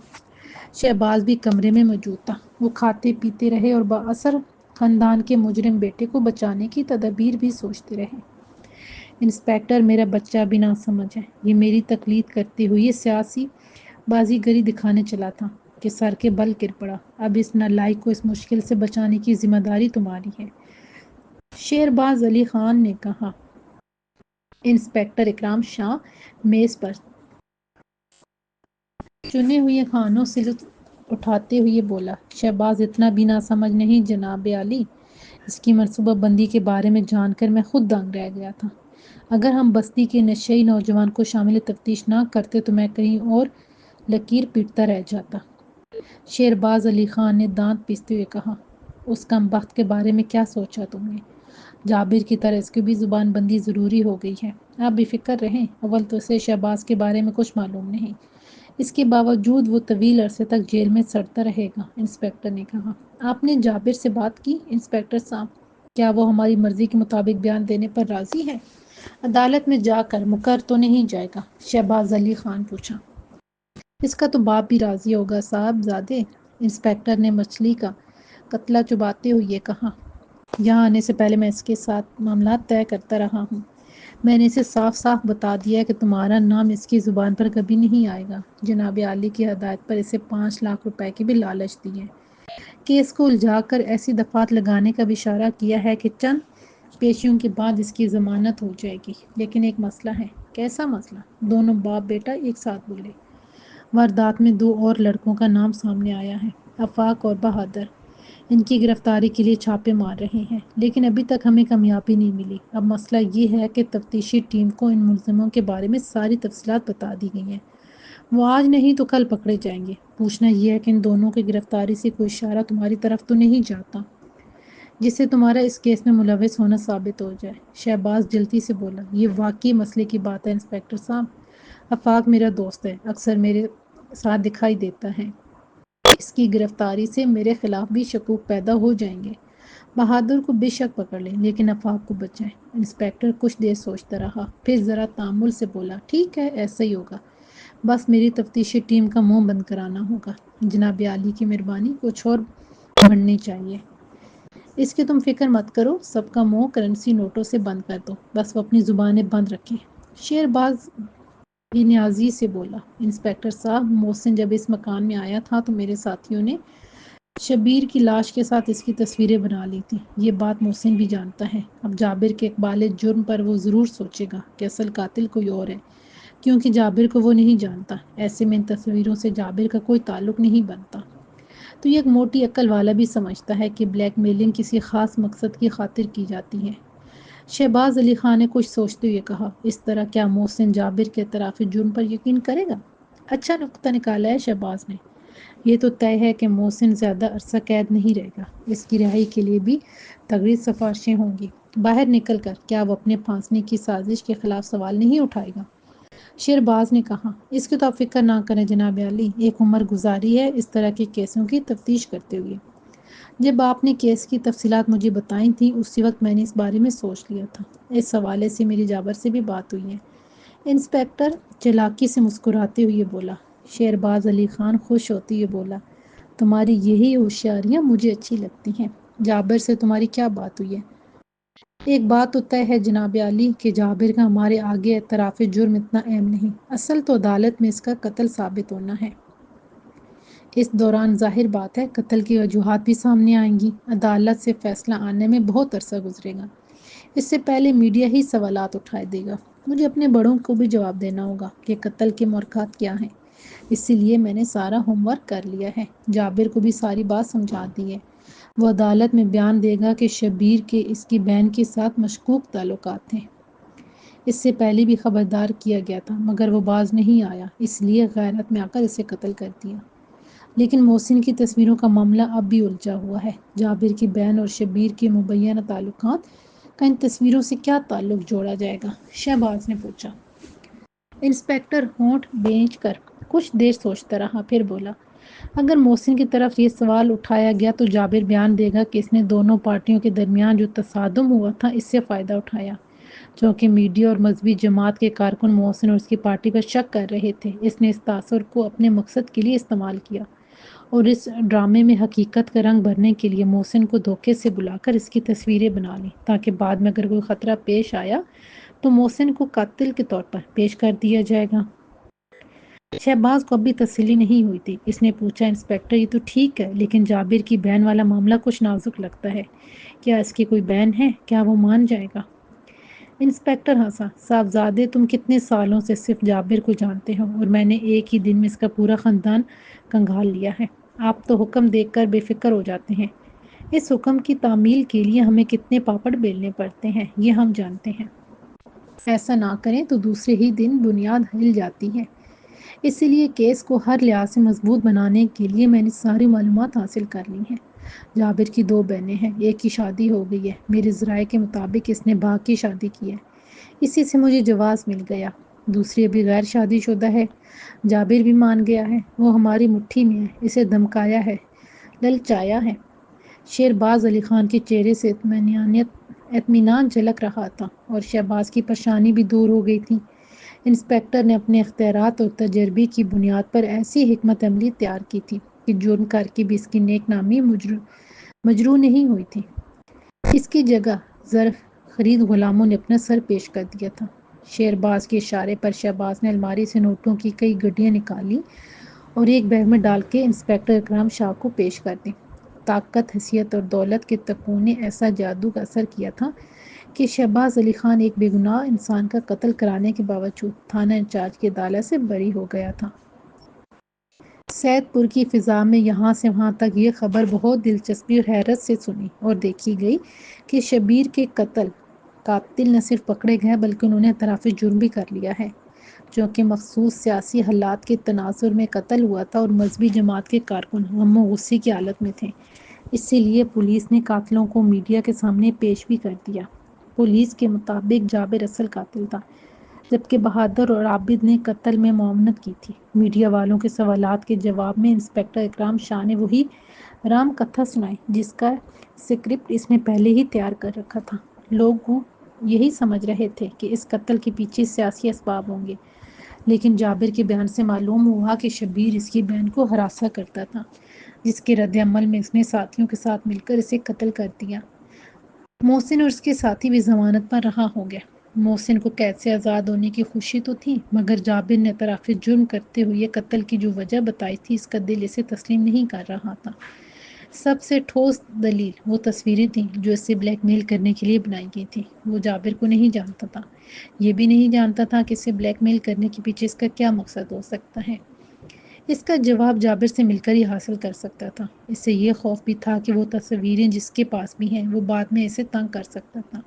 شہباز بھی کمرے میں موجود تھا۔ وہ کھاتے پیتے رہے اور بااثر خاندان کے مجرم بیٹے کو بچانے کی تدابیر بھی سوچتے رہے۔ انسپیکٹر میرا بچہ بھی نہ سمجھ ہے، یہ میری تقلید کرتے ہوئے سیاسی بازی گری دکھانے چلا تھا کہ سر کے بل گر پڑا۔ اب اس نالائق کو اس مشکل سے بچانے کی ذمہ داری تمہاری ہے، شہرباز علی خان نے کہا۔ انسپیکٹر اکرام شاہ میز پر چنے ہوئے کھانوں سے لطف اٹھاتے ہوئے بولا، شہباز اتنا بھی نہ سمجھ نہیں جناب عالی، اس کی منصوبہ بندی کے بارے میں جان کر میں خود دنگ رہ گیا تھا۔ اگر ہم بستی کے نشئی نوجوان کو شامل تفتیش نہ کرتے تو میں کہیں اور لکیر پیٹتا رہ جاتا۔ شہرباز علی خان نے دانت پیستے ہوئے کہا، اس کمبخت کے بارے میں کیا سوچا تم نے؟ جابر کی طرح اس کی بھی زبان بندی ضروری ہو گئی ہے۔ آپ بے فکر رہیں، اول تو اسے شہباز کے بارے میں کچھ معلوم نہیں، اس کے باوجود وہ طویل عرصے تک جیل میں سڑتا رہے گا۔ انسپیکٹر نے کہا، آپ نے جابر سے بات کی؟ انسپیکٹر صاحب، کیا وہ ہماری مرضی کے مطابق بیان دینے پر راضی ہے؟ عدالت میں جا کر مقر تو نہیں جائے گا؟ شہباز علی خان پوچھا۔ اس کا تو باپ بھی راضی ہوگا صاحب زادے، انسپیکٹر نے مچھلی کا کتلا چباتے ہوئے کہا۔ یہاں آنے سے پہلے میں اس کے ساتھ معاملات طے کرتا رہا ہوں۔ میں نے اسے صاف صاف بتا دیا کہ تمہارا نام اس کی زبان پر کبھی نہیں آئے گا۔ جناب عالی کی ہدایت پر اسے 5 لاکھ روپے کی بھی لالچ دی ہے۔ کیس کو الجھا کر ایسی دفعات لگانے کا بھی اشارہ کیا ہے کہ چند پیشیوں کے بعد اس کی ضمانت ہو جائے گی۔ لیکن ایک مسئلہ ہے۔ کیسا مسئلہ؟ دونوں باپ بیٹا ایک ساتھ بولے۔ واردات میں 2 اور لڑکوں کا نام سامنے آیا ہے، آفاق اور بہادر۔ ان کی گرفتاری کے لیے چھاپے مار رہے ہیں، لیکن ابھی تک ہمیں کامیابی نہیں ملی۔ اب مسئلہ یہ ہے کہ تفتیشی ٹیم کو ان ملزموں کے بارے میں ساری تفصیلات بتا دی گئی ہیں۔ وہ آج نہیں تو کل پکڑے جائیں گے۔ پوچھنا یہ ہے کہ ان دونوں کی گرفتاری سے کوئی اشارہ تمہاری طرف تو نہیں جاتا جس سے تمہارا اس کیس میں ملوث ہونا ثابت ہو جائے؟ شہباز جلدی سے بولا۔ یہ واقعی مسئلے کی بات ہے انسپکٹر صاحب۔ آفاق میرا دوست ہے، اکثر میرے ساتھ دکھائی دیتا ہے۔ اس کی گرفتاری سے میرے خلاف بھی شکوک پیدا ہو جائیں گے۔ بہادر کو بے شک پکڑ لیں، لیکن آفاق کو بچائیں۔ انسپکٹر کچھ دیر سوچتا رہا، پھر ذرا تامل سے بولا، ٹھیک ہے، ایسا ہی ہوگا۔ بس میری تفتیشی ٹیم کا منہ بند کرانا ہوگا۔ جناب عالی کی مہربانی، کچھ اور بڑھنی چاہیے۔ اس کی تم فکر مت کرو، سب کا منہ کرنسی نوٹوں سے بند کر دو، بس وہ اپنی زبانیں بند رکھیں۔ شیرباز بھی نیازی سے بولا، انسپکٹر صاحب، محسن جب اس مکان میں آیا تھا تو میرے ساتھیوں نے شبیر کی لاش کے ساتھ اس کی تصویریں بنا لی تھی۔ یہ بات محسن بھی جانتا ہے۔ اب جابر کے اقبال جرم پر وہ ضرور سوچے گا کہ اصل قاتل کوئی اور ہے، کیونکہ جابر کو وہ نہیں جانتا۔ ایسے میں ان تصویروں سے جابر کا کوئی تعلق نہیں بنتا۔ تو یہ ایک موٹی عقل والا بھی سمجھتا ہے کہ بلیک میلنگ کسی خاص مقصد کی خاطر کی جاتی ہے۔ شہباز علی خان نے کچھ سوچتے ہوئے کہا، اس طرح کیا محسن جابر کے اعتراف جرم پر یقین کرے گا؟ اچھا نکتہ نکالا ہے شہباز نے۔ یہ تو طے ہے کہ محسن زیادہ عرصہ قید نہیں رہے گا۔ اس کی رہائی کے لیے بھی تگڑی سفارشیں ہوں گی۔ باہر نکل کر کیا وہ اپنے پھانسنے کی سازش کے خلاف سوال نہیں اٹھائے گا؟ شیرباز نے کہا، اس کی تو آپ فکر نہ کریں جناب عالی، ایک عمر گزاری ہے اس طرح کے کیسوں کی تفتیش کرتے ہوئے۔ جب آپ نے کیس کی تفصیلات مجھے بتائی تھیں اسی وقت میں نے اس بارے میں سوچ لیا تھا۔ اس حوالے سے میری جابر سے بھی بات ہوئی ہے۔ انسپکٹر چلاکی سے مسکراتے ہوئے بولا۔ شہباز علی خان خوش ہوتے ہوئے بولا، تمہاری یہی ہوشیاریاں مجھے اچھی لگتی ہیں۔ جابر سے تمہاری کیا بات ہوئی ہے؟ ایک بات تو طے ہے جناب عالی کہ جابر کا ہمارے آگے اعتراف جرم اتنا اہم نہیں، اصل تو عدالت میں اس کا قتل ثابت ہونا ہے۔ اس دوران ظاہر بات ہے قتل کی وجوہات بھی سامنے آئیں گی۔ عدالت سے فیصلہ آنے میں بہت عرصہ گزرے گا۔ اس سے پہلے میڈیا ہی سوالات اٹھائے دے گا۔ مجھے اپنے بڑوں کو بھی جواب دینا ہوگا کہ قتل کے محرکات کیا ہیں۔ اسی لیے میں نے سارا ہوم ورک کر لیا ہے، جابر کو بھی ساری بات سمجھا دی ہے۔ وہ عدالت میں بیان دے گا کہ شبیر کے اس کی بہن کے ساتھ مشکوک تعلقات تھے۔ اس سے پہلے بھی خبردار کیا گیا تھا مگر وہ باز نہیں آیا، اس لیے غیرت میں آ کر اسے قتل کر دیا۔ لیکن محسن کی تصویروں کا معاملہ اب بھی الجھا ہوا ہے۔ جابر کی بہن اور شبیر کے مبینہ تعلقات کا ان تصویروں سے کیا تعلق جوڑا جائے گا؟ شہباز نے پوچھا۔ انسپکٹر ہونٹ بھینچ کر کچھ دیر سوچتا رہا، پھر بولا، اگر محسن کی طرف یہ سوال اٹھایا گیا تو جابر بیان دے گا کہ اس نے دونوں پارٹیوں کے درمیان جو تصادم ہوا تھا اس سے فائدہ اٹھایا۔ چونکہ میڈیا اور مذہبی جماعت کے کارکن محسن اور اس کی پارٹی پر شک کر رہے تھے، اس نے اس تاثر کو اپنے مقصد کے لیے استعمال کیا اور اس ڈرامے میں حقیقت کا رنگ بھرنے کے لیے محسن کو دھوکے سے بلا کر اس کی تصویریں بنا لیں تاکہ بعد میں اگر کوئی خطرہ پیش آیا تو محسن کو قاتل کے طور پر پیش کر دیا جائے گا۔ شہباز کو اب بھی تسلی نہیں ہوئی تھی۔ اس نے پوچھا، انسپکٹر یہ تو ٹھیک ہے لیکن جابر کی بہن والا معاملہ کچھ نازک لگتا ہے، کیا اس کی کوئی بہن ہے؟ کیا وہ مان جائے گا؟ انسپکٹر ہنسا، صاحبزادے تم کتنے سالوں سے صرف جابر کو جانتے ہو اور میں نے ایک ہی دن میں اس کا پورا خاندان کنگال لیا ہے۔ آپ تو حکم دیکھ کر بے فکر ہو جاتے ہیں، اس حکم کی تعمیل کے لیے ہمیں کتنے پاپڑ بیلنے پڑتے ہیں یہ ہم جانتے ہیں۔ ایسا نہ کریں تو دوسرے ہی دن بنیاد ہل جاتی ہے۔ اسی لیے کیس کو ہر لحاظ سے مضبوط بنانے کے لیے میں نے ساری معلومات حاصل کر لی ہیں۔ جابر کی 2 بہنیں ہیں، ایک کی شادی ہو گئی ہے، میرے ذرائع کے مطابق اس نے بھاگ کی شادی کی ہے، اسی سے مجھے جواز مل گیا۔ دوسری ابھی غیر شادی شدہ ہے، جابر بھی مان گیا ہے، وہ ہماری مٹھی میں ہے، اسے دھمکایا ہے، للچایا ہے۔ شیرباز علی خان کے چہرے سے اطمینان جھلک رہا تھا اور شہباز کی پریشانی بھی دور ہو گئی تھی۔ انسپکٹر نے اپنے اختیارات اور تجربے کی بنیاد پر ایسی حکمت عملی تیار کی تھی کہ جرم کر کے بھی اس کی نیک نامی مجروح نہیں ہوئی تھی۔ اس کی جگہ ظرف خرید غلاموں نے اپنا سر پیش کر دیا تھا۔ شہرباز کے اشارے پر شہباز نے الماری سے نوٹوں کی کئی گڈیاں نکالی اور ایک بیگ میں ڈال کے انسپکٹر اکرام شاہ کو پیش کر دی۔ طاقت، حیثیت اور دولت کے تقوی نے ایسا جادو کا اثر کیا تھا کہ شہباز علی خان ایک بے گناہ انسان کا قتل کرانے کے باوجود تھانہ انچارج کی عدالت سے بری ہو گیا تھا۔ سید پور کی فضا میں یہاں سے وہاں تک یہ خبر بہت دلچسپی اور حیرت سے سنی اور دیکھی گئی کہ شبیر کے قاتل نہ صرف پکڑے گئے بلکہ انہوں نے اعتراف جرم بھی کر لیا ہے۔ چونکہ مخصوص سیاسی حالات کے تناظر میں قتل ہوا تھا اور مذہبی جماعت کے کارکن غم و غصے کی حالت میں تھے، اسی لیے پولیس نے قاتلوں کو میڈیا کے سامنے پیش بھی کر دیا۔ پولیس کے مطابق جابر اصل قاتل تھا، جبکہ بہادر اور عابد نے قتل میں معاونت کی تھی۔ میڈیا والوں کے سوالات کے جواب میں انسپکٹر اکرام شاہ نے وہی رام کتھا سنائی جس کا اسکرپٹ اس نے پہلے ہی تیار کر رکھا تھا۔ لوگ یہی سمجھ رہے تھے کہ اس قتل کے پیچھے سیاسی اسباب ہوں گے، لیکن جابر کے بیان سے معلوم ہوا کہ شبیر اس کی بہن کو ہراساں کرتا تھا، جس کے رد عمل میں اس نے ساتھیوں کے ساتھ مل کر اسے قتل کر دیا۔ محسن اور اس کے ساتھی بھی ضمانت پر رہا ہو گئے۔ محسن کو قید سے آزاد ہونے کی خوشی تو تھی، مگر جابر نے اعتراف جرم کرتے ہوئے قتل کی جو وجہ بتائی تھی اس کا دل اسے تسلیم نہیں کر رہا تھا۔ سب سے ٹھوس دلیل وہ تصویریں تھیں جو اسے بلیک میل کرنے کے لیے بنائی گئی تھیں۔ وہ جابر کو نہیں جانتا تھا، یہ بھی نہیں جانتا تھا کہ اسے بلیک میل کرنے کے پیچھے اس کا کیا مقصد ہو سکتا ہے۔ اس کا جواب جابر سے مل کر ہی حاصل کر سکتا تھا۔ اسے یہ خوف بھی تھا کہ وہ تصویریں جس کے پاس بھی ہیں وہ بعد میں اسے تنگ کر سکتا تھا۔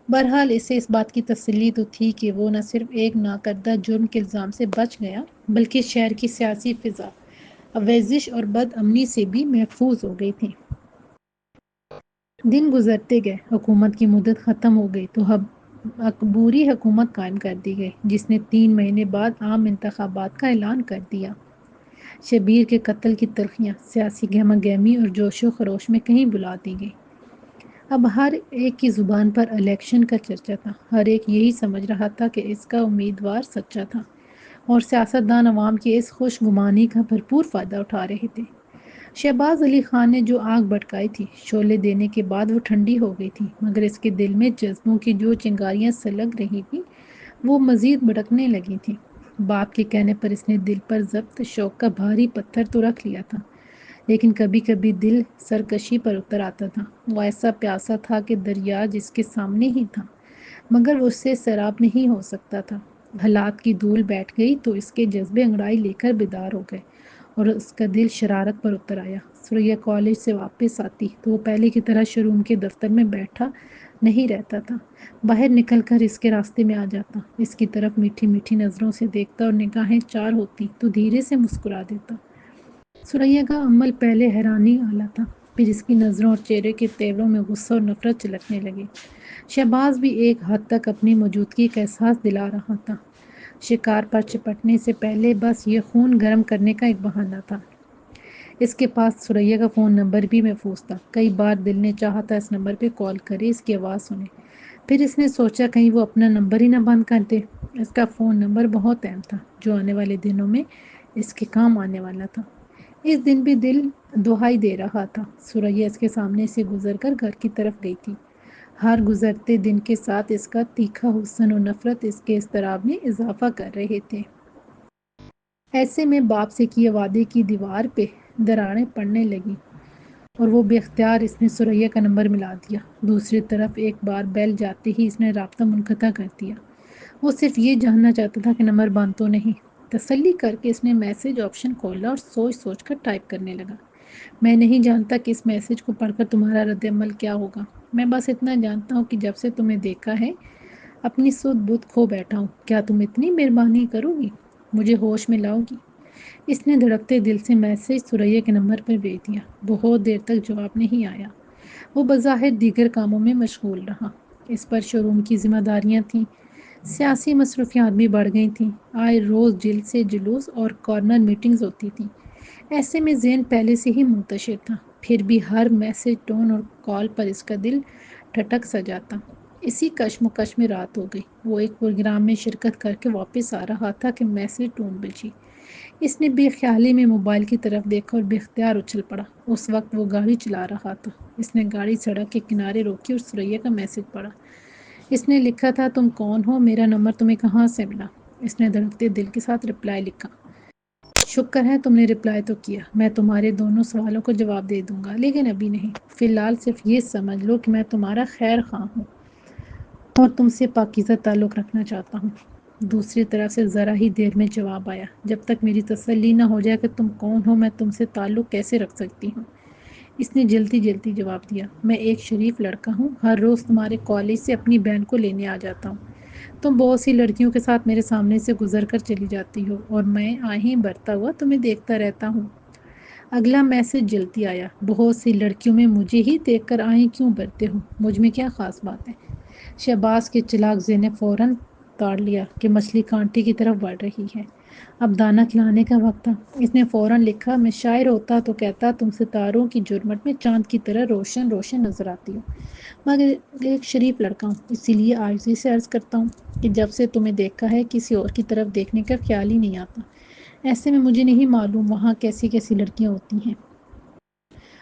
بہرحال اسے اس بات کی تسلی تو تھی کہ وہ نہ صرف ایک ناکردہ جرم کے الزام سے بچ گیا بلکہ شہر کی سیاسی فضا آویزش اور بد امنی سے بھی محفوظ ہو گئی تھی۔ دن گزرتے گئے، حکومت کی مدت ختم ہو گئی تو عبوری حکومت قائم کر دی گئی جس نے 3 مہینے بعد عام انتخابات کا اعلان کر دیا۔ شبیر کے قتل کی تلخیاں سیاسی گہمہ گہمی اور جوش و خروش میں کہیں بلا دی گئی۔ اب ہر ایک کی زبان پر الیکشن کا چرچا تھا، ہر ایک یہی سمجھ رہا تھا کہ اس کا امیدوار سچا تھا اور سیاستدان عوام کی اس خوش گمانی کا بھرپور فائدہ اٹھا رہے تھے۔ شہباز علی خان نے جو آگ بھڑکائی تھی، شعلے دینے کے بعد وہ ٹھنڈی ہو گئی تھی، مگر اس کے دل میں جذبوں کی جو چنگاریاں سلگ رہی تھیں وہ مزید بھڑکنے لگی تھیں۔ باپ کے کہنے پر اس نے دل پر ضبط شوق کا بھاری پتھر تو رکھ لیا تھا، لیکن کبھی کبھی دل سرکشی پر اتر آتا تھا۔ وہ ایسا پیاسا تھا کہ دریا جس کے سامنے ہی تھا مگر وہ اس سے سیراب نہیں ہو سکتا تھا۔ حالات کی دھول بیٹھ گئی تو اس کے جذبے انگڑائی لے کر بیدار ہو گئے اور اس کا دل شرارت پر اتر آیا۔ ثریا کالج سے واپس آتی تو وہ پہلے کی طرح شو روم کے دفتر میں بیٹھا نہیں رہتا تھا، باہر نکل کر اس کے راستے میں آ جاتا، اس کی طرف میٹھی میٹھی نظروں سے دیکھتا اور نگاہیں چار ہوتی تو دھیرے سے مسکرا دیتا۔ ثریا کا عمل پہلے حیرانی والا تھا، پھر اس کی نظروں اور چہرے کے تیوروں میں غصہ اور نفرت چھلکنے لگی۔ شہباز بھی ایک حد تک اپنی موجودگی کا احساس دلا رہا تھا۔ شکار پر چپٹنے سے پہلے بس یہ خون گرم کرنے کا ایک بہانہ تھا۔ اس کے پاس ثریا کا فون نمبر بھی محفوظ تھا۔ کئی بار دل نے چاہا تھا اس نمبر پہ کال کرے، اس کی آواز سنے، پھر اس نے سوچا کہیں وہ اپنا نمبر ہی نہ بند کر دے۔ اس کا فون نمبر بہت اہم تھا جو آنے والے دنوں میں اس کے کام آنے والا تھا۔ اس دن بھی دل دہائی دے رہا تھا۔ ثریا اس کے سامنے سے گزر کر گھر کی طرف گئی تھی۔ ہر گزرتے دن کے ساتھ اس کا تیکھا حسن و نفرت اس کے اضطراب میں اضافہ کر رہے تھے۔ ایسے میں باپ سے کیے وعدے کی دیوار پہ دراڑیں پڑنے لگیں اور وہ بے اختیار اس نے ثریا کا نمبر ملا دیا۔ دوسری طرف ایک بار بیل جاتے ہی اس نے رابطہ منقطع کر دیا۔ وہ صرف یہ جاننا چاہتا تھا کہ نمبر بند تو نہیں۔ تسلی کر کے اس نے میسج آپشن کھولا اور سوچ سوچ کر ٹائپ کرنے لگا۔ میں نہیں جانتا کہ اس میسج کو پڑھ کر تمہارا رد عمل کیا ہوگا، میں بس اتنا جانتا ہوں کہ جب سے تمہیں دیکھا ہے اپنی سدھ بدھ کھو بیٹھا ہوں۔ کیا تم اتنی مہربانی کرو گی، مجھے ہوش میں لاؤ گی؟ اس نے دھڑکتے دل سے میسج ثریا کے نمبر پر بھیج دیا۔ بہت دیر تک جواب نہیں آیا۔ وہ بظاہر دیگر کاموں میں مشغول رہا۔ اس پر شو روم کی ذمہ داریاں تھیں، سیاسی مصروفیات بھی بڑھ گئی تھیں، آئے روز جلد سے جلوس اور کارنر میٹنگز ہوتی تھیں۔ ایسے میں ذہن پہلے سے ہی منتشر تھا، پھر بھی ہر میسج ٹون اور کال پر اس کا دل ٹھٹک سا جاتا۔ اسی کشمکش میں رات ہو گئی۔ وہ ایک پروگرام میں شرکت کر کے واپس آ رہا تھا کہ میسج ٹون بجی۔ اس نے بے خیالی میں موبائل کی طرف دیکھا اور بے اختیار اچھل پڑا۔ اس وقت وہ گاڑی چلا رہا تھا۔ اس نے گاڑی سڑک کے کنارے روکی اور ثریا کا میسج پڑھا۔ اس نے لکھا تھا تم کون ہو، میرا نمبر تمہیں کہاں سے ملا؟ اس نے دھڑکتے دل کے ساتھ رپلائی لکھا، شکر ہے تم نے رپلائی تو کیا، میں تمہارے دونوں سوالوں کو جواب دے دوں گا لیکن ابھی نہیں، فی الحال صرف یہ سمجھ لو کہ میں تمہارا خیر خواہ ہوں اور تم سے پاکیزہ تعلق رکھنا چاہتا ہوں۔ دوسری طرف سے ذرا ہی دیر میں جواب آیا، جب تک میری تسلی نہ ہو جائے کہ تم کون ہو میں تم سے تعلق کیسے رکھ سکتی ہوں؟ اس نے جلدی جلدی جواب دیا، میں ایک شریف لڑکا ہوں، ہر روز تمہارے کالج سے اپنی بہن کو لینے آ جاتا ہوں، تم بہت سی لڑکیوں کے ساتھ میرے سامنے سے گزر کر چلی جاتی ہو اور میں آہیں بڑھتا ہوا تمہیں دیکھتا رہتا ہوں۔ اگلا میسج جلدی آیا، بہت سی لڑکیوں میں مجھے ہی دیکھ کر آہیں کیوں بڑھتے ہو، مجھ میں کیا خاص بات ہے؟ شہباز کے چلاک ذہن نے فوراً تاڑ لیا کہ مچھلی کانٹے کی طرف بڑھ رہی ہے، اب دانہ کھلانے کا وقت تھا۔ اس نے فوراً لکھا، میں شاعر ہوتا تو کہتا تم ستاروں کی جھرمٹ میں چاند کی طرح روشن روشن نظر آتی ہو، مگر ایک شریف لڑکا ہوں، اسی لیے عاجزی سے عرض کرتا ہوں کہ جب سے تمہیں دیکھا ہے کسی اور کی طرف دیکھنے کا خیال ہی نہیں آتا، ایسے میں مجھے نہیں معلوم وہاں کیسی کیسی لڑکیاں ہوتی ہیں۔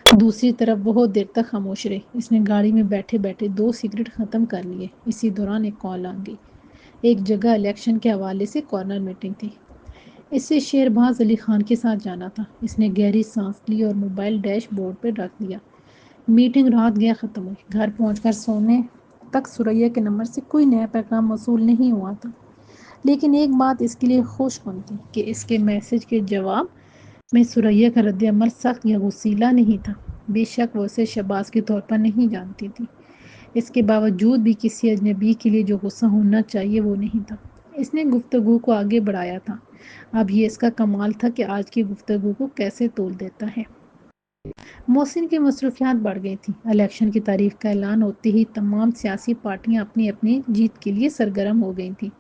دوسری طرف بہت دیر تک خاموش رہے، اس نے گاڑی میں بیٹھے بیٹھے 2 سگریٹ ختم کر لیے۔ اسی دوران ایک کال آ گئی، ایک جگہ الیکشن کے حوالے سے کارنر میٹنگ تھی، اسے شہباز علی خان کے ساتھ جانا تھا۔ اس نے گہری سانس لی اور موبائل ڈیش بورڈ پر رکھ دیا۔ میٹنگ رات گیا ختم ہوئی، گھر پہنچ کر سونے تک ثریا کے نمبر سے کوئی نیا پیغام موصول نہیں ہوا تھا، لیکن ایک بات اس کے لیے خوش کن تھی کہ اس کے میسج کے جواب میں ثریا کا رد عمل سخت یا غصیلا نہیں تھا۔ بے شک وہ اسے شہباز کے طور پر نہیں جانتی تھی، اس کے باوجود بھی کسی اجنبی کے لیے جو غصہ ہونا چاہیے وہ نہیں تھا۔ اس نے گفتگو کو آگے بڑھایا تھا، اب یہ اس کا کمال تھا کہ آج کی گفتگو کو کیسے تول دیتا ہے۔ محسن کی مصروفیات بڑھ گئی تھیں، الیکشن کی تاریخ کا اعلان ہوتے ہی تمام سیاسی پارٹیاں اپنی اپنی جیت کے لیے سرگرم ہو گئی تھیں۔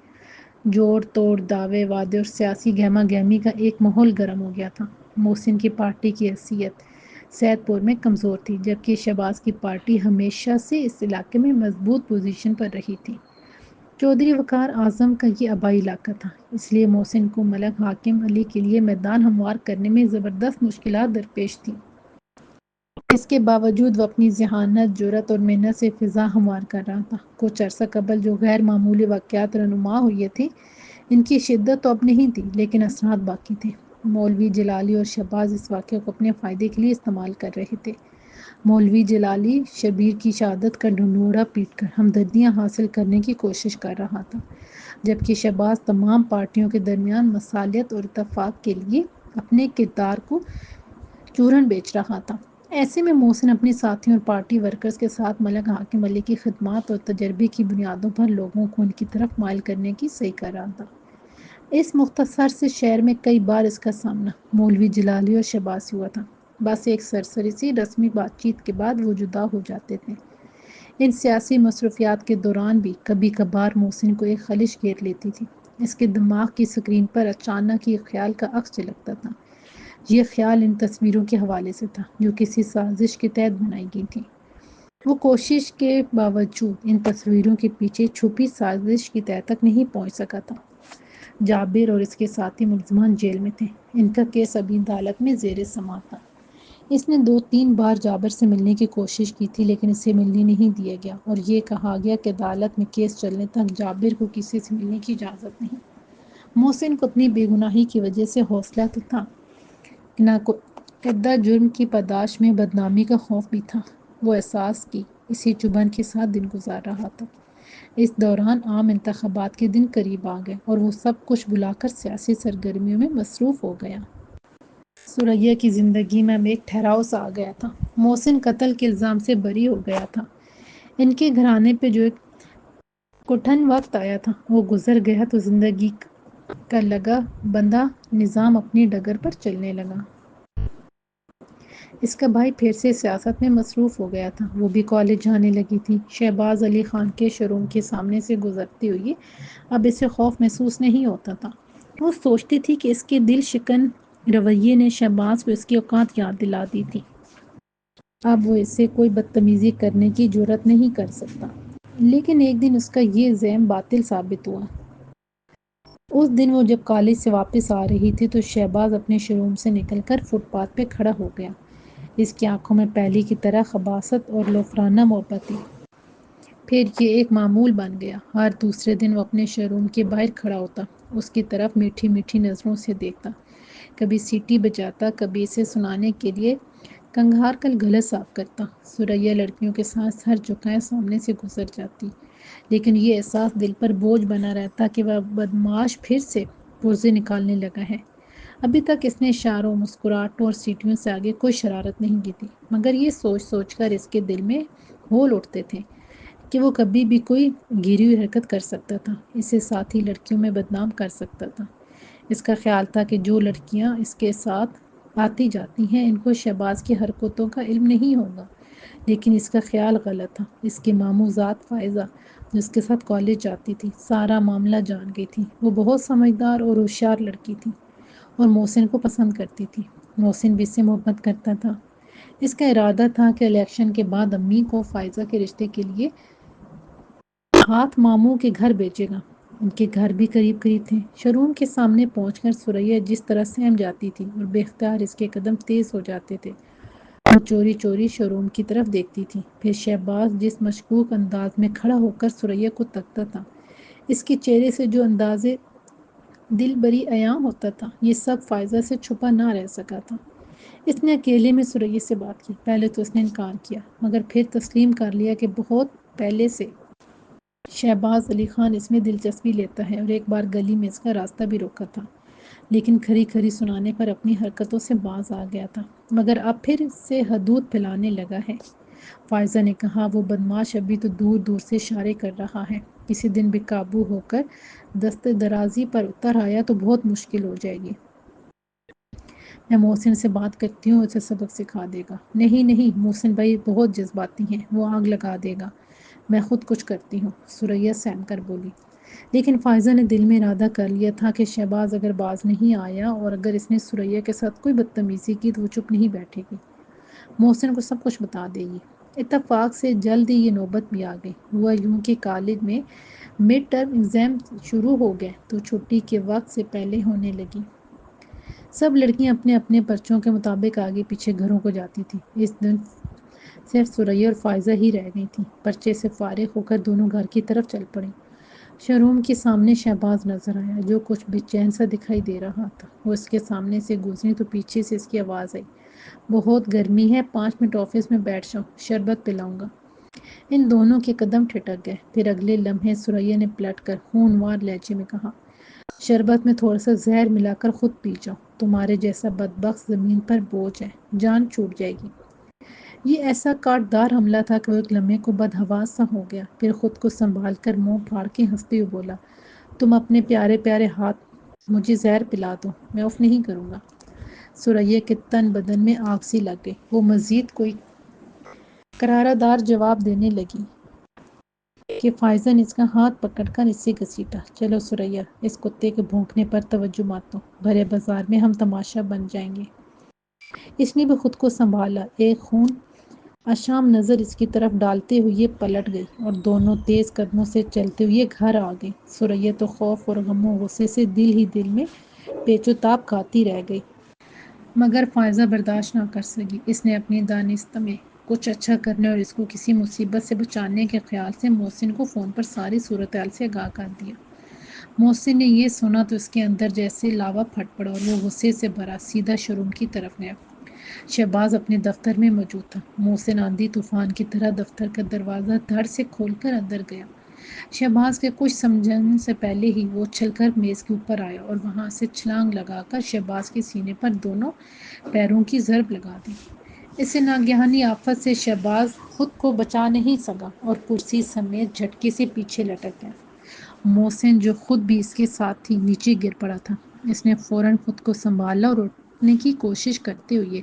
جوڑ توڑ، دعوے وعدے اور سیاسی گہما گہمی کا ایک ماحول گرم ہو گیا تھا۔ محسن کی پارٹی کی حیثیت سید پور میں کمزور تھی، جبکہ شہباز کی پارٹی ہمیشہ سے اس علاقے میں مضبوط پوزیشن پر رہی تھی۔ چودھری وقار اعظم کا یہ آبائی علاقہ تھا، اس لیے محسن کو ملک حاکم علی کے لیے میدان ہموار کرنے میں زبردست مشکلات درپیش تھیں۔ اس کے باوجود وہ اپنی ذہانت، جرأت اور محنت سے فضا ہموار کر رہا تھا۔ کچھ عرصہ قبل جو غیر معمولی واقعات رونما ہوئے تھے، ان کی شدت تو اب نہیں تھی، لیکن اثرات باقی تھے۔ مولوی جلالی اور شہباز اس واقعے کو اپنے فائدے کے لیے استعمال کر رہے تھے۔ مولوی جلالی شبیر کی شہادت کا ڈھنڈورا پیٹ کر ہمدردیاں حاصل کرنے کی کوشش کر رہا تھا، جبکہ شہباز تمام پارٹیوں کے درمیان مصالحت اور اتفاق کے لیے اپنے کردار کو چورن بیچ رہا تھا۔ ایسے میں محسن اپنے ساتھیوں اور پارٹی ورکرز کے ساتھ ملک حاکم علی کی خدمات اور تجربے کی بنیادوں پر لوگوں کو ان کی طرف مائل کرنے کی صحیح کر رہا تھا۔ اس مختصر سے شہر میں کئی بار اس کا سامنا مولوی جلالی اور شہباز سے ہوا تھا، بس ایک سرسری سی رسمی بات چیت کے بعد وہ جدا ہو جاتے تھے۔ ان سیاسی مصروفیات کے دوران بھی کبھی کبھار محسن کو ایک خلش گھیر لیتی تھی، اس کے دماغ کی سکرین پر اچانک ایک خیال کا عکس جھلکتا تھا۔ یہ خیال ان تصویروں کے حوالے سے تھا جو کسی سازش کے تحت بنائی گئی تھیں۔ وہ کوشش کے باوجود ان تصویروں کے پیچھے چھپی سازش کی تہہ تک نہیں پہنچ سکا تھا۔ جابر اور اس کے ساتھی ملزمان جیل میں تھے، ان کا کیس ابھی عدالت میں زیر سماعت تھا۔ اس نے 2-3 بار جابر سے ملنے کی کوشش کی تھی، لیکن اسے ملنے نہیں دیا گیا اور یہ کہا گیا کہ عدالت میں کیس چلنے تک جابر کو کسی سے ملنے کی اجازت نہیں۔ محسن کو اپنی بے گناہی کی وجہ سے حوصلہ تو تھا، نہ کردہ جرم کی پاداش میں بدنامی کا خوف بھی تھا۔ وہ احساس کی اسی چبھن کے ساتھ دن گزار رہا تھا۔ اس دوران عام انتخابات کے دن قریب آ گئے اور وہ سب کچھ بھلا کر سیاسی سرگرمیوں میں مصروف ہو گیا۔ ثریا کی زندگی میں اب ایک ٹھہراؤ سا آ گیا تھا۔ محسن قتل کے الزام سے بری ہو گیا تھا۔ ان کے گھرانے پہ جو ایک کٹھن وقت آیا تھا وہ گزر گیا تو زندگی کا لگا بندھا نظام اپنی ڈگر پر چلنے لگا۔ اس کا بھائی پھر سے سیاست میں مصروف ہو گیا تھا، وہ بھی کالج جانے لگی تھی۔ شہباز علی خان کے شو روم کے سامنے سے گزرتی ہوئی اب اسے خوف محسوس نہیں ہوتا تھا۔ وہ سوچتی تھی کہ اس کے دل شکن رویے نے شہباز کو اس کی اوقات یاد دلا دی تھی، اب وہ اس سے کوئی بدتمیزی کرنے کی جرأت نہیں کر سکتا۔ لیکن ایک دن اس کا یہ زعم باطل ثابت ہوا۔ اس دن وہ جب کالج سے واپس آ رہی تھی تو شہباز اپنے شو روم سے نکل کر فٹ پاتھ پہ کھڑا ہو گیا۔ اس کی آنکھوں میں پہلے کی طرح خباثت اور لوفرانہ محبت تھی۔ پھر یہ ایک معمول بن گیا۔ ہر دوسرے دن وہ اپنے شو روم کے باہر کھڑا ہوتا، اس کی طرف میٹھی میٹھی نظروں سے دیکھتا، کبھی سیٹی بجاتا، کبھی اسے سنانے کے لیے کنگھار کر گلے صاف کرتا۔ ثریا لڑکیوں کے ساتھ سر جھکائے سامنے سے گزر جاتی، لیکن یہ احساس دل پر بوجھ بنا رہتا کہ وہ بدمعاش پھر سے پرزے نکالنے لگا ہے۔ ابھی تک اس نے اشاروں، مسکراہٹوں اور سیٹیوں سے آگے کوئی شرارت نہیں کی تھی، مگر یہ سوچ سوچ کر اس کے دل میں ہول اٹھتے تھے کہ وہ کبھی بھی کوئی گری ہوئی حرکت کر سکتا تھا، اسے ساتھی لڑکیوں میں بدنام کر سکتا تھا۔ اس کا خیال تھا کہ جو لڑکیاں اس کے ساتھ آتی جاتی ہیں ان کو شہباز کی حرکتوں کا علم نہیں ہوگا، لیکن اس کا خیال غلط تھا۔ اس کی ماموں ذات فائزہ جو اس کے ساتھ کالج جاتی تھی سارا معاملہ جان گئی تھی۔ وہ بہت سمجھدار اور ہوشیار لڑکی تھی اور محسن کو پسند کرتی تھی۔ محسن بھی اس سے محبت کرتا تھا۔ اس کا ارادہ تھا کہ الیکشن کے بعد امی کو فائزہ کے رشتے کے لیے ہاتھ ماموں کے گھر بھیجے گا۔ ان کے گھر بھی قریب قریب تھے۔ شو روم کے سامنے پہنچ کر ثریا جس طرح سہم جاتی تھی اور بے اختیار اس کے قدم تیز ہو جاتے تھے، وہ چوری چوری شو روم کی طرف دیکھتی تھی۔ پھر شہباز جس مشکوک انداز میں کھڑا ہو کر ثریا کو تکتا تھا، اس کے چہرے سے جو انداز دل بری عیاں ہوتا تھا، یہ سب فائزہ سے چھپا نہ رہ سکا تھا۔ اس نے اکیلے میں ثریا سے بات کی۔ پہلے تو اس نے انکار کیا، مگر پھر تسلیم کر لیا کہ بہت پہلے سے شہباز علی خان اس میں دلچسپی لیتا ہے اور ایک بار گلی میں اس کا راستہ بھی روکا تھا، لیکن کھری کھری سنانے پر اپنی حرکتوں سے باز آ گیا تھا، مگر اب پھر سے حدود پھیلانے لگا ہے۔ فائزہ نے کہا، وہ بدمعاش ابھی تو دور دور سے اشارے کر رہا ہے، کسی دن بے قابو ہو کر دست درازی پر اتر آیا تو بہت مشکل ہو جائے گی۔ میں محسن سے بات کرتی ہوں، اسے سبق سکھا دے گا۔ نہیں نہیں، محسن بھائی بہت جذباتی ہیں، وہ آگ لگا دے گا۔ میں خود کچھ کرتی ہوں، ثریا سہم کر بولی۔ لیکن فائزہ نے دل میں ارادہ کر لیا تھا کہ شہباز اگر باز نہیں آیا اور اگر اس نے ثریا کے ساتھ کوئی بدتمیزی کی تو وہ چپ نہیں بیٹھے گی، محسن کو سب کچھ بتا دے گی۔ اتفاق سے جلد ہی یہ نوبت بھی آ گئی۔ ہوا یوں کہ کالج میں مڈ ٹرم ایگزام شروع ہو گئے تو چھٹی کے وقت سے پہلے ہونے لگی۔ سب لڑکیاں اپنے اپنے پرچوں کے مطابق آگے پیچھے گھروں کو جاتی تھیں۔ اس دن صرف ثریا اور فائزہ ہی رہ گئی تھیں۔ پرچے سے فارغ ہو کر دونوں گھر کی طرف چل پڑیں۔ شو روم کے سامنے شہباز نظر آیا، جو کچھ بے چین سا دکھائی دے رہا تھا۔ وہ اس کے سامنے سے گزری تو پیچھے سے اس کی آواز آئی، بہت گرمی ہے، 5 منٹ آفس میں بیٹھ جاؤ، شربت پلاؤں گا۔ ان دونوں کے قدم ٹھٹک گئے۔ پھر اگلے لمحے ثریا نے پلٹ کر خونوار لہجے میں کہا، شربت میں تھوڑا سا زہر ملا کر خود پی جاؤ، تمہارے جیسا بدبخت زمین پر بوجھ ہے، جان چھوٹ جائے گی۔ یہ ایسا کاٹدار حملہ تھا کہ وہ ایک لمحے کو بدحواس سا ہو گیا، پھر خود کو سنبھال کر منہ پھاڑ کے ہنستے ہوئے بولا، تم اپنے پیارے پیارے ہاتھ مجھے زہر پلا دو، میں اف نہیں کروں گا۔ ثریا کے تن بدن میں آگ سی لگ گئی۔ وہ مزید کوئی کرارا دار جواب دینے لگی کہ فائزہ نے اس کا ہاتھ پکڑ کر اس سے گھسیٹا۔ چلو ثریا، اس کتے کے بھونکنے پر توجہ مت دو، بھرے بازار میں ہم تماشا بن جائیں گے۔ اس نے بھی خود کو سنبھالا۔ ایک خون اشام نظر اس کی طرف ڈالتے ہوئے یہ پلٹ گئی اور دونوں تیز قدموں سے چلتے ہوئے گھر آ گئی۔ ثریا تو خوف اور غم و غصے سے دل ہی دل میں پیچ و تاب کھاتی رہ گئی، مگر فائزہ برداشت نہ کر سکی۔ اس نے اپنی دانست میں کچھ اچھا کرنے اور اس کو کسی مصیبت سے بچانے کے خیال سے محسن کو فون پر ساری صورتحال سے آگاہ کر دیا۔ محسن نے یہ سنا تو اس کے اندر جیسے لاوا پھٹ پڑا اور وہ غصے سے بھرا سیدھا شو روم کی طرف گیا۔ شہباز اپنے دفتر میں موجود تھا۔ محسن آندھی طوفان کی طرح دفتر کا دروازہ دھڑ سے کھول کر اندر گیا۔ شہباز کے کچھ سمجھنے سے پہلے ہی وہ اچھل کر میز کے اوپر آیا اور وہاں سے چھلانگ لگا کر شہباز کے سینے پر دونوں پیروں کی ضرب لگا دی۔ اس ناگہانی آفت سے شہباز خود کو بچا نہیں سکا اور کرسی سمیت جھٹکے سے پیچھے لٹک گیا۔ محسن جو خود بھی اس کے ساتھ تھی نیچے گر پڑا تھا۔ اس نے فوراً خود کو سنبھالا اور اٹھنے کی کوشش کرتے ہوئے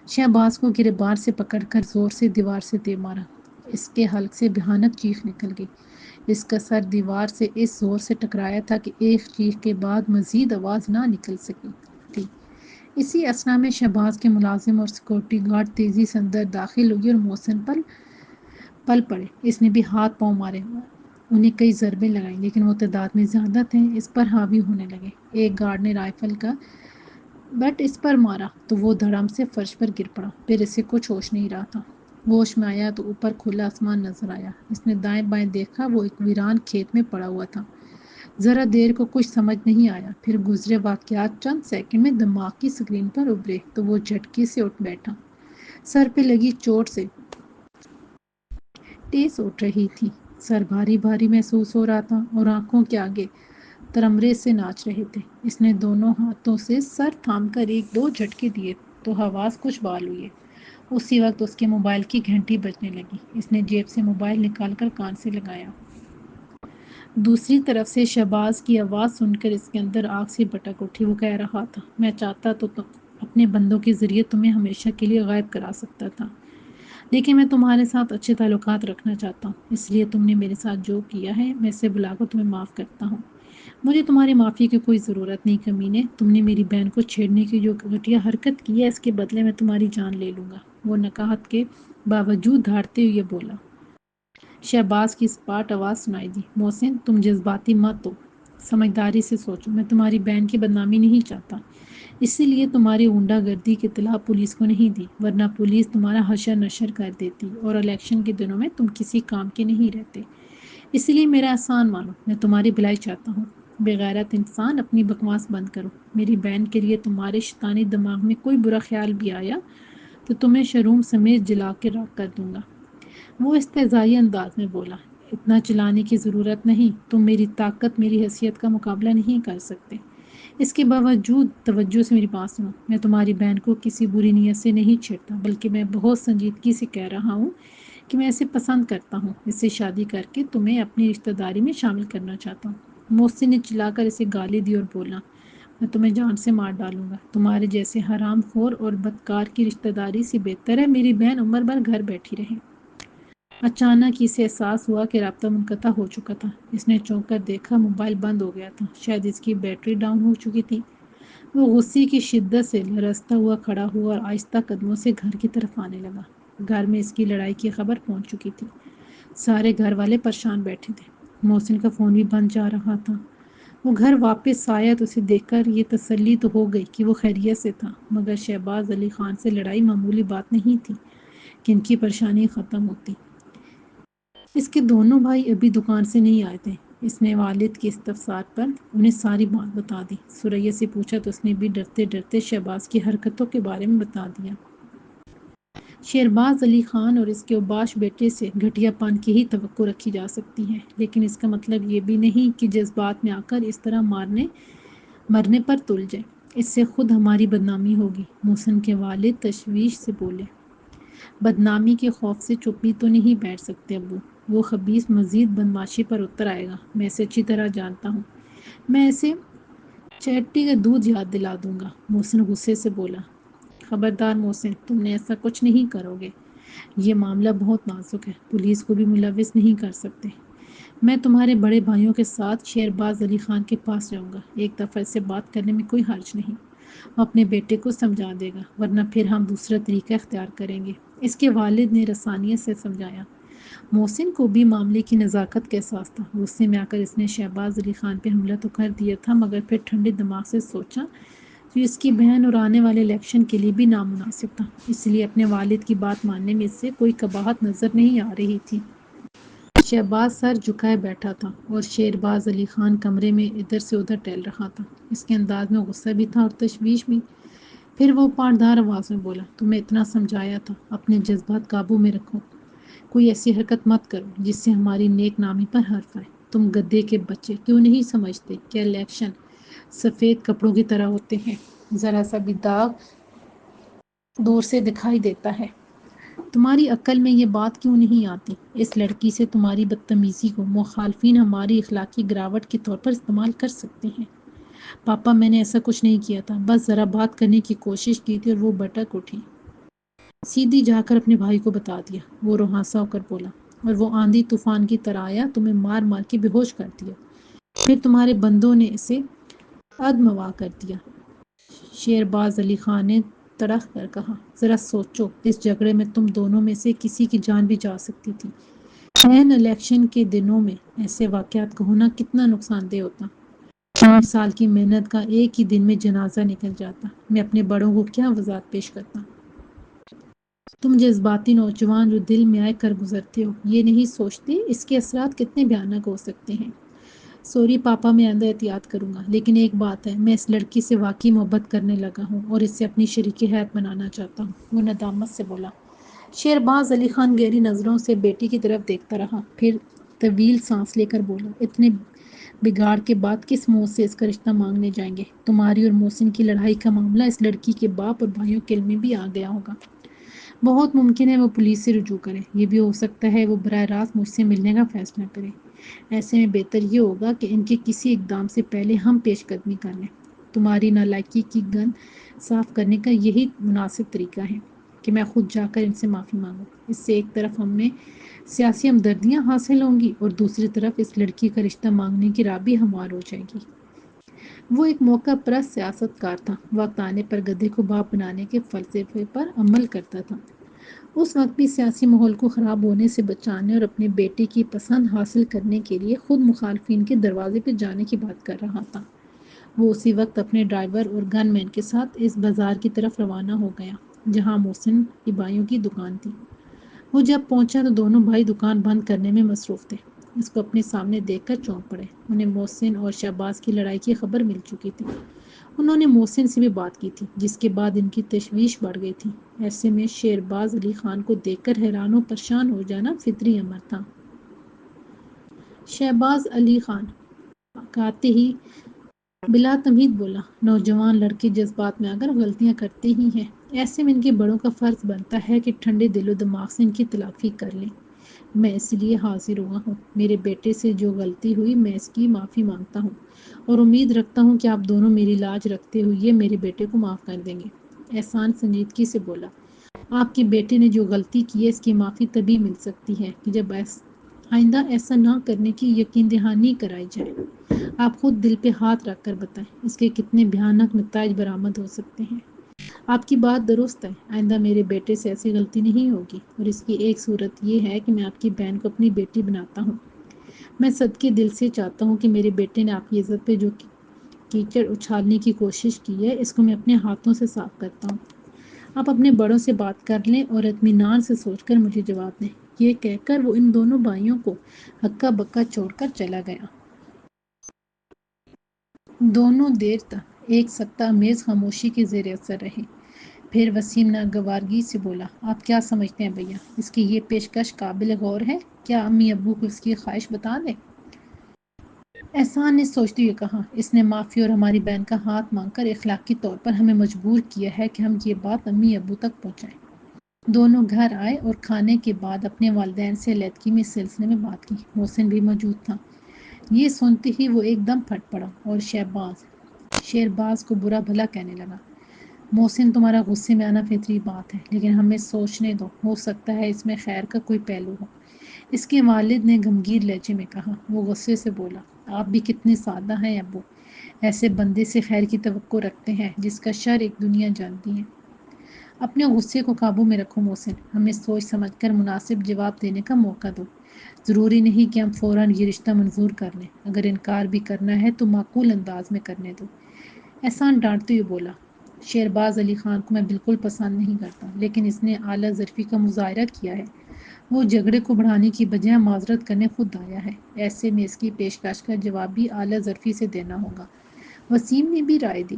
شہباز کو گریبان سے پکڑ کر زور سے دیوار سے دے مارا۔ اس کے حلق سے بھیانک چیخ نکل گئی۔ اس کا سر دیوار سے اس زور سے ٹکرایا تھا کہ ایک چیخ کے بعد مزید آواز نہ نکل سکی تھی۔ اسی اثنا میں شہباز کے ملازم اور سیکورٹی گارڈ تیزی سے اندر داخل ہوئے اور محسن پر پل پڑے۔ اس نے بھی ہاتھ پاؤں مارے، انہیں کئی ضربیں لگائیں، لیکن وہ تعداد میں زیادہ تھے، اس پر حاوی ہونے لگے۔ ایک گارڈ نے رائفل کا بٹ اس پر مارا تو وہ دھڑام سے فرش پر گر پڑا، پھر اسے کچھ ہوش نہیں رہا تھا۔ ہوش میں آیا تو اوپر کھلا آسمان نظر آیا۔ اس نے دائیں بائیں دیکھا، وہ ایک ویران کھیت میں پڑا ہوا تھا۔ ذرا دیر کو کچھ سمجھ نہیں آیا، پھر گزرے واقعات چند سیکنڈ میں دماغ کی سکرین پر ابھرے تو وہ جھٹکے سے اٹھ بیٹھا۔ سر پہ لگی چوٹ سے ٹیس اٹھ رہی تھی، سر بھاری بھاری محسوس ہو رہا تھا اور آنکھوں کے آگے ترمرے سے ناچ رہے تھے۔ اس نے دونوں ہاتھوں سے سر تھام کر ایک دو جھٹکے دیے تو حواس کچھ بحال ہوئے۔ اسی وقت اس کے موبائل کی گھنٹی بجنے لگی۔ اس نے جیب سے موبائل نکال کر کان سے لگایا۔ دوسری طرف سے شہباز کی آواز سن کر اس کے اندر آگ سی بھڑک اٹھی۔ وہ کہہ رہا تھا، میں چاہتا تو اپنے بندوں کے ذریعے تمہیں ہمیشہ کے لیے غائب کرا سکتا تھا، لیکن میں تمہارے ساتھ اچھے تعلقات رکھنا چاہتا ہوں، اس لیے تم نے میرے ساتھ جو کیا ہے میں اسے بلا کر تمہیں معاف کرتا ہوں۔ مجھے تمہاری معافی کی کوئی ضرورت نہیں کمینے۔ تم نے میری بہن کو چھیڑنے کی جو گھٹیا حرکت کی ہے، اس کے بدلے میں تمہاری جان لے لوں گا۔ وہ نقاہت کے باوجود دھاڑتے ہوئے بولا۔ شہباز کی اسپاٹ آواز سنائی دی، محسن تم جذباتی مت ہو، سمجھداری سے سوچو۔ میں تمہاری بہن کی بدنامی نہیں چاہتا، اسی لیے تمہاری غنڈہ گردی کی اطلاع پولیس کو نہیں دی، ورنہ پولیس تمہارا حشر نشر کر دیتی اور الیکشن کے دنوں میں تم کسی کام کے نہیں رہتے۔ اسی لیے میرا احسان مانو، میں تمہاری بھلائی چاہتا ہوں۔ بے غیرت انسان، اپنی بکواس بند کرو۔ میری بہن کے لیے تمہارے شیطانی دماغ میں کوئی برا خیال بھی آیا تو تمہیں شروم سمیت جلا کے راکھ کر دوں گا۔ وہ استہزائی انداز میں بولا، اتنا چلانے کی ضرورت نہیں، تم میری طاقت، میری حیثیت کا مقابلہ نہیں کر سکتے۔ اس کے باوجود توجہ سے میری بات سنو، میں تمہاری بہن کو کسی بری نیت سے نہیں چھیڑتا، بلکہ میں بہت سنجیدگی سے کہہ رہا ہوں کہ میں اسے پسند کرتا ہوں، اس سے شادی کر کے تمہیں اپنی رشتہ داری میں شامل کرنا چاہتا ہوں۔ محسن نے چلا کر اسے گالی دی اور بولا، میں تمہیں جان سے مار ڈالوں گا۔ تمہارے جیسے حرام خور اور بدکار کی رشتہ داری سے بہتر ہے میری بہن عمر بھر گھر بیٹھی رہے۔ اچانک اسے احساس ہوا کہ رابطہ منقطع ہو چکا تھا۔ اس نے چونک کر دیکھا، موبائل بند ہو گیا تھا، شاید اس کی بیٹری ڈاؤن ہو چکی تھی۔ وہ غصے کی شدت سے لرزتا ہوا کھڑا ہوا اور آہستہ قدموں سے گھر کی طرف آنے لگا۔ گھر میں اس کی لڑائی کی خبر پہنچ چکی تھی، سارے گھر والے پریشان بیٹھے تھے۔ محسن کا فون بھی بند جا رہا تھا۔ وہ گھر واپس آیا تو اسے دیکھ کر یہ تسلی تو ہو گئی کہ وہ خیریت سے تھا، مگر شہباز علی خان سے لڑائی معمولی بات نہیں تھی کہ ان کی پریشانی ختم ہوتی۔ اس کے دونوں بھائی ابھی دکان سے نہیں آئے تھے۔ اس نے والد کے استفسار پر انہیں ساری بات بتا دی۔ ثریا سے پوچھا تو اس نے بھی ڈرتے ڈرتے شہباز کی حرکتوں کے بارے میں بتا دیا۔ شہباز علی خان اور اس کے اوباش بیٹے سے گھٹیا پن کی ہی توقع رکھی جا سکتی ہے، لیکن اس کا مطلب یہ بھی نہیں کہ جذبات میں آ کر اس طرح مرنے پر تل جائے۔ اس سے خود ہماری بدنامی ہوگی۔ محسن کے والد تشویش سے بولے، بدنامی کے خوف سے چپ بھی تو نہیں بیٹھ سکتے ابو، وہ خبیث مزید بدمعاشی پر اتر آئے گا، میں اسے اچھی طرح جانتا ہوں، میں اسے چیٹی کا دودھ یاد دلا دوں گا۔ محسن غصے سے بولا، خبردار محسن، تم نے ایسا کچھ نہیں کرو گے، یہ معاملہ بہت نازک ہے، پولیس کو بھی ملوث نہیں کر سکتے۔ میں تمہارے بڑے بھائیوں کے ساتھ شہباز علی خان کے پاس جاؤں گا، ایک دفعہ اس سے بات کرنے میں کوئی حرج نہیں، وہ اپنے بیٹے کو سمجھا دے گا، ورنہ پھر ہم دوسرا طریقہ اختیار کریں گے، اس کے والد نے رسانیت سے سمجھایا۔ محسن کو بھی معاملے کی نزاکت کا احساس تھا۔ غصے میں آ کر اس نے شہباز علی خان پہ حملہ تو کر دیا تھا، مگر پھر ٹھنڈے دماغ سے سوچا جو اس کی بہن اور آنے والے الیکشن کے لیے بھی نامناسب تھا، اس لیے اپنے والد کی بات ماننے میں اس سے کوئی قباحت نظر نہیں آ رہی تھی۔ شہباز سر جھکائے بیٹھا تھا اور شہباز علی خان کمرے میں ادھر سے ادھر ٹہل رہا تھا۔ اس کے انداز میں غصہ بھی تھا اور تشویش بھی۔ پھر وہ پاردار آواز میں بولا، تمہیں اتنا سمجھایا تھا، اپنے جذبات قابو میں رکھو، کوئی ایسی حرکت مت کرو جس سے ہماری نیک نامی پر حرف آئے۔ تم گدھے کے بچے کیوں نہیں سمجھتے کہ الیکشن سفید کپڑوں کی طرح ہوتے ہیں، ذرا سا بھی داغ دور سے دکھائی دیتا ہے۔ تمہاری عقل میں یہ بات کیوں نہیں آتی؟ اس لڑکی سے تمہاری بدتمیزی کو مخالفین ہماری اخلاقی گراوٹ کے طور پر استعمال کر سکتے ہیں۔ پاپا، میں نے ایسا کچھ نہیں کیا تھا، بس ذرا بات کرنے کی کوشش کی تھی اور وہ بھٹک اٹھی۔ سیدھی جا کر اپنے بھائی کو بتا دیا، وہ روہاسا ہو کر بولا، اور وہ آندھی طوفان کی طرح آیا، تمہیں مار مار کے بے ہوش کر دیا، پھر تمہارے بندوں نے اسے ادموا کر دیا۔ شہباز علی خان نے تڑخ کر کہا، ذرا سوچو، اس جھگڑے میں تم دونوں میں سے کسی کی جان بھی جا سکتی تھی۔ این الیکشن کے دنوں میں ایسے واقعات کا ہونا کتنا نقصان دہ ہوتا۔ 5 سال کی محنت کا ایک ہی دن میں جنازہ نکل جاتا۔ میں اپنے بڑوں کو کیا وضاحت پیش کرتا۔ تم جذباتی نوجوان جو دل میں آئے کر گزرتے ہو، یہ نہیں سوچتے اس کے اثرات کتنے بھیانک ہو سکتے ہیں۔ سوری پاپا، میں آئندہ احتیاط کروں گا، لیکن ایک بات ہے، میں اس لڑکی سے واقعی محبت کرنے لگا ہوں اور اس سے اپنی شریک حیات بنانا چاہتا ہوں، وہ ندامت سے بولا۔ شہرباز علی خان گہری نظروں سے بیٹی کی طرف دیکھتا رہا، پھر طویل سانس لے کر بولا، اتنے بگاڑ کے بعد کس منہ سے اس کا رشتہ مانگنے جائیں گے؟ تمہاری اور محسن کی لڑائی کا معاملہ اس لڑکی کے باپ اور بھائیوں کے علم میں بھی آ گیا ہوگا۔ بہت ممکن ہے وہ پولیس سے رجوع کریں، یہ بھی ہو سکتا ہے وہ براہ راست مجھ سے ملنے کا فیصلہ کریں۔ ایسے میں بہتر یہ ہوگا کہ ان کے کسی اقدام سے پہلے ہم پیش قدمی کر لیں۔ تمہاری نالائکی کی گند صاف کرنے کا یہی مناسب طریقہ ہے کہ میں خود جا کر ان سے معافی مانگوں۔ اس سے ایک طرف ہمیں سیاسی ہمدردیاں حاصل ہوں گی اور دوسری طرف اس لڑکی کا رشتہ مانگنے کی راہ بھی ہموار ہو جائے گی۔ وہ ایک موقع پرست سیاست کار تھا، وقت آنے پر گدھے کو باپ بنانے کے فلسفے پر عمل کرتا تھا۔ اس وقت بھی سیاسی ماحول کو خراب ہونے سے بچانے اور اپنے بیٹے کی پسند حاصل کرنے کے لیے خود مخالفین کے دروازے پہ جانے کی بات کر رہا تھا۔ وہ اسی وقت اپنے ڈرائیور اور گن مین کے ساتھ اس بازار کی طرف روانہ ہو گیا جہاں محسن کی بھائیوں کی دکان تھی۔ وہ جب پہنچا تو دونوں بھائی دکان بند کرنے میں مصروف تھے۔ اس کو اپنے سامنے دیکھ کر چونک پڑے۔ انہیں محسن اور شہباز کی لڑائی کی خبر مل چکی تھی۔ انہوں نے محسن سے بھی بات کی تھی، جس کے بعد ان کی تشویش بڑھ گئی تھی۔ ایسے میں شہرباز علی خان کو دیکھ کر حیران و پریشان ہو جانا فطری امر تھا۔ شہباز علی خان کہتے ہی بلا تمہید بولا، نوجوان لڑکے جذبات میں اگر غلطیاں کرتے ہی ہیں، ایسے میں ان کے بڑوں کا فرض بنتا ہے کہ ٹھنڈے دل و دماغ سے ان کی تلافی کر لیں۔ میں اس لیے حاضر ہوا ہوں۔ میرے بیٹے سے جو غلطی ہوئی میں اس کی معافی مانگتا ہوں اور امید رکھتا ہوں کہ آپ دونوں میری لاج رکھتے ہوئے میرے بیٹے کو معاف کر دیں گے۔ احسان سنجیدگی سے بولا، آپ کے بیٹے نے جو غلطی کی ہے اس کی معافی تبھی مل سکتی ہے کہ جب آئندہ ایسا نہ کرنے کی یقین دہانی کرائی جائے۔ آپ خود دل پہ ہاتھ رکھ کر بتائیں اس کے کتنے بھیانک نتائج برآمد ہو سکتے ہیں۔ آپ کی بات درست ہے، آئندہ میرے بیٹے سے ایسی غلطی نہیں ہوگی، اور اس کی ایک صورت یہ ہے کہ میں آپ کی بہن کو اپنی بیٹی بناتا ہوں۔ میں صدقے دل سے چاہتا ہوں کہ میرے بیٹے نے آپ کی عزت پہ جو کیچڑ اچھالنے کی کوشش کی ہے اس کو میں اپنے ہاتھوں سے صاف کرتا ہوں۔ آپ اپنے بڑوں سے بات کر لیں اور اطمینان سے سوچ کر مجھے جواب دیں۔ یہ کہہ کر وہ ان دونوں بھائیوں کو ہکا بکا چھوڑ کر چلا گیا۔ دونوں دیر تک ایک سکتہ امیز خاموشی کے زیر اثر رہے۔ پھر وسیم ناگوارگی سے بولا، آپ کیا سمجھتے ہیں بھیا، اس کی یہ پیشکش قابل غور ہے؟ کیا امی ابو کو اس کی خواہش بتا دیں؟ احسان نے سوچتے ہوئے کہا، اس نے معافی اور ہماری بہن کا ہاتھ مانگ کر اخلاقی طور پر ہمیں مجبور کیا ہے کہ ہم یہ بات امی ابو تک پہنچائیں۔ دونوں گھر آئے اور کھانے کے بعد اپنے والدین سے علیحدگی میں اس سلسلے میں بات کی۔ محسن بھی موجود تھا۔ یہ سنتے ہی وہ ایک دم پھٹ پڑا اور شہرباز کو برا بھلا کہنے لگا، محسن تمہارا غصے میں آنا فطری بات ہے، لیکن ہمیں سوچنے دو، ہو سکتا ہے اس میں خیر کا کوئی پہلو ہو۔ اس کے والد نے گمگیر لہجے میں کہا۔ وہ غصے سے بولا، آپ بھی کتنے سادہ ہیں ابو، ایسے بندے سے خیر کی توقع رکھتے ہیں جس کا شر ایک دنیا جانتی ہے۔ اپنے غصے کو قابو میں رکھو محسن، ہمیں سوچ سمجھ کر مناسب جواب دینے کا موقع دو۔ ضروری نہیں کہ ہم فوراً یہ رشتہ منظور کر لیں، اگر انکار بھی کرنا ہے تو معقول انداز میں کرنے دو۔ احسان ڈانٹتے ہوئے بولا، شہرباز علی خان کو میں بالکل پسند نہیں کرتا، لیکن اس نے اعلیٰ ظرفی کا مظاہرہ کیا ہے۔ وہ جھگڑے کو بڑھانے کی بجائے معذرت کرنے خود آیا ہے، ایسے میں اس کی پیشکش کا جواب بھی اعلیٰ ظرفی سے دینا ہوگا۔ وسیم نے بھی رائے دی،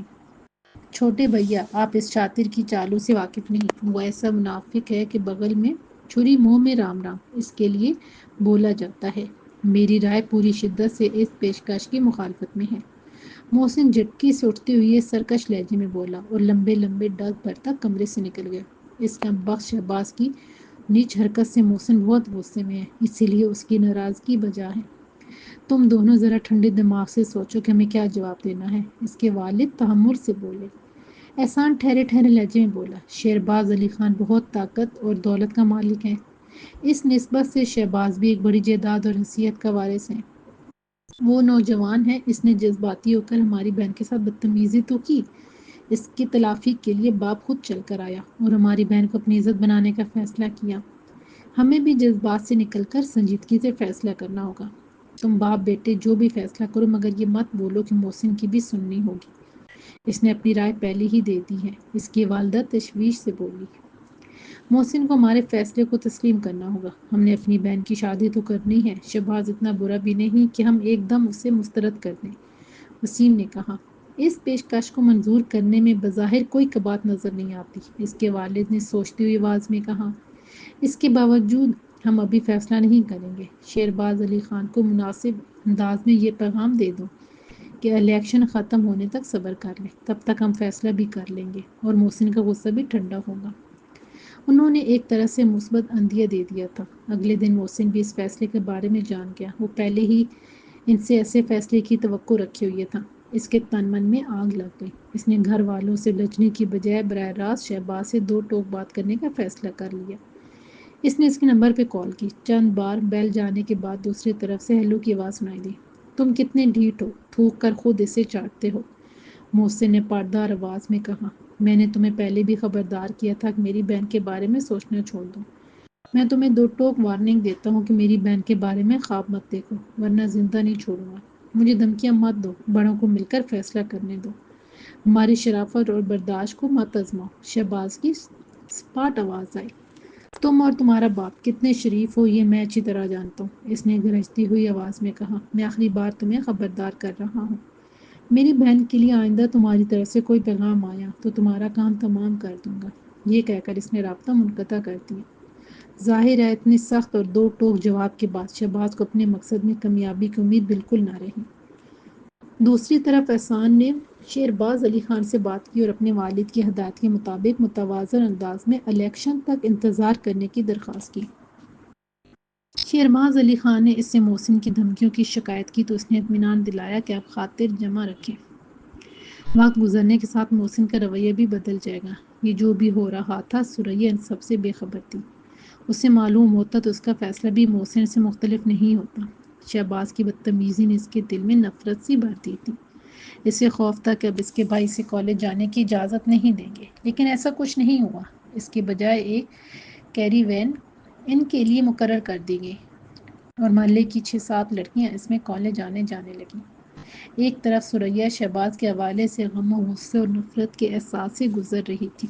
چھوٹے بھیا آپ اس شاطر کی چالوں سے واقف نہیں، وہ ایسا منافق ہے کہ بغل میں چھری منہ میں رام رام، اس کے لیے بولا جاتا ہے۔ میری رائے پوری شدت سے اس پیشکش کی مخالفت میں ہے۔ محسن جھٹکی سے اٹھتے ہوئے سرکش لہجے میں بولا اور لمبے لمبے ڈگ بھر تک کمرے سے نکل گیا۔ اس کمبخت شہباز کی نیچ حرکت سے محسن بہت غصے میں ہے، اسی لیے اس کی ناراضگی بجا ہے۔ تم دونوں ذرا ٹھنڈے دماغ سے سوچو کہ ہمیں کیا جواب دینا ہے، اس کے والد تحمل سے بولے۔ احسان ٹھہرے ٹھہرے لہجے میں بولا، شہرباز علی خان بہت طاقت اور دولت کا مالک ہے، اس نسبت سے شہباز بھی ایک بڑی جائیداد اور حیثیت کا وارث ہے۔ وہ نوجوان ہے، اس نے جذباتی ہو کر ہماری بہن کے ساتھ بدتمیزی تو کی، اس کی تلافی کے لیے باپ خود چل کر آیا اور ہماری بہن کو اپنی عزت بنانے کا فیصلہ کیا۔ ہمیں بھی جذبات سے نکل کر سنجیدگی سے فیصلہ کرنا ہوگا۔ تم باپ بیٹے جو بھی فیصلہ کرو، مگر یہ مت بولو کہ محسن کی بھی سننی ہوگی، اس نے اپنی رائے پہلے ہی دے دی ہے، اس کی والدہ تشویش سے بولی۔ محسن کو ہمارے فیصلے کو تسلیم کرنا ہوگا، ہم نے اپنی بہن کی شادی تو کرنی ہے، شہباز اتنا برا بھی نہیں کہ ہم ایک دم اسے مسترد کر دیں، وسیم نے کہا۔ اس پیشکش کو منظور کرنے میں بظاہر کوئی کبات نظر نہیں آتی، اس کے والد نے سوچتی ہوئی آواز میں کہا۔ اس کے باوجود ہم ابھی فیصلہ نہیں کریں گے۔ شہباز علی خان کو مناسب انداز میں یہ پیغام دے دو کہ الیکشن ختم ہونے تک صبر کر لیں، تب تک ہم فیصلہ بھی کر لیں گے اور محسن کا غصہ بھی ٹھنڈا ہوگا۔ انہوں نے ایک طرح سے مثبت عندیہ دے دیا تھا۔ اگلے دن محسن بھی اس فیصلے کے بارے میں جان گیا۔ وہ پہلے ہی ان سے ایسے فیصلے کی توقع رکھے ہوئے تھا۔ اس کے تن من میں آگ لگ گئی۔ اس نے گھر والوں سے لجنے کی بجائے براہ راست شہباز سے دو ٹوک بات کرنے کا فیصلہ کر لیا۔ اس نے اس کے نمبر پہ کال کی۔ چند بار بیل جانے کے بعد دوسری طرف سے ہیلو کی آواز سنائی دی۔ تم کتنے ڈھیٹ ہو، تھوک کر خود اسے چاٹتے ہو، محسن نے پردار آواز میں کہا۔ میں نے تمہیں پہلے بھی خبردار کیا تھا کہ میری بہن کے بارے میں سوچنا چھوڑ دو۔ میں تمہیں دو ٹوک وارننگ دیتا ہوں کہ میری بہن کے بارے میں خواب مت دیکھو، ورنہ زندہ نہیں چھوڑوں گا۔ مجھے دھمکیاں مت دو، بڑوں کو مل کر فیصلہ کرنے دو، ہماری شرافت اور برداشت کو مت آزماؤ۔ شہباز کی سپاٹ آواز آئی۔ تم اور تمہارا باپ کتنے شریف ہو یہ میں اچھی طرح جانتا ہوں، اس نے گرجتی ہوئی آواز میں کہا۔ میں آخری بار تمہیں خبردار کر رہا ہوں، میری بہن کے لیے آئندہ تمہاری طرف سے کوئی پیغام آیا تو تمہارا کام تمام کر دوں گا۔ یہ کہہ کر اس نے رابطہ منقطع کر دیا۔ ظاہر ہے اتنے سخت اور دو ٹوک جواب کے بعد شہباز کو اپنے مقصد میں کامیابی کی امید بالکل نہ رہی۔ دوسری طرف احسان نے شہباز علی خان سے بات کی اور اپنے والد کی ہدایت کے مطابق متوازن انداز میں الیکشن تک انتظار کرنے کی درخواست کی۔ شہباز علی خان نے اس سے محسن کی دھمکیوں کی شکایت کی تو اس نے اطمینان دلایا کہ آپ خاطر جمع رکھیں، وقت گزرنے کے ساتھ محسن کا رویہ بھی بدل جائے گا۔ یہ جو بھی ہو رہا تھا سریا ان سب سے بے خبر تھی۔ اسے معلوم ہوتا تو اس کا فیصلہ بھی محسن سے مختلف نہیں ہوتا۔ شہباز کی بدتمیزی نے اس کے دل میں نفرت سی بھر دی تھی۔ اسے خوف تھا کہ اب اس کے بھائی اسے کالج جانے کی اجازت نہیں دیں گے، لیکن ایسا کچھ نہیں ہوا۔ اس کے بجائے ایک کیریوین ان کے لیے مقرر کر دی گئی اور محلے کی 6-7 لڑکیاں اس میں کالج جانے لگیں۔ ایک طرف سریا شہباز کے حوالے سے غم و غصے اور نفرت کے احساس سے گزر رہی تھی،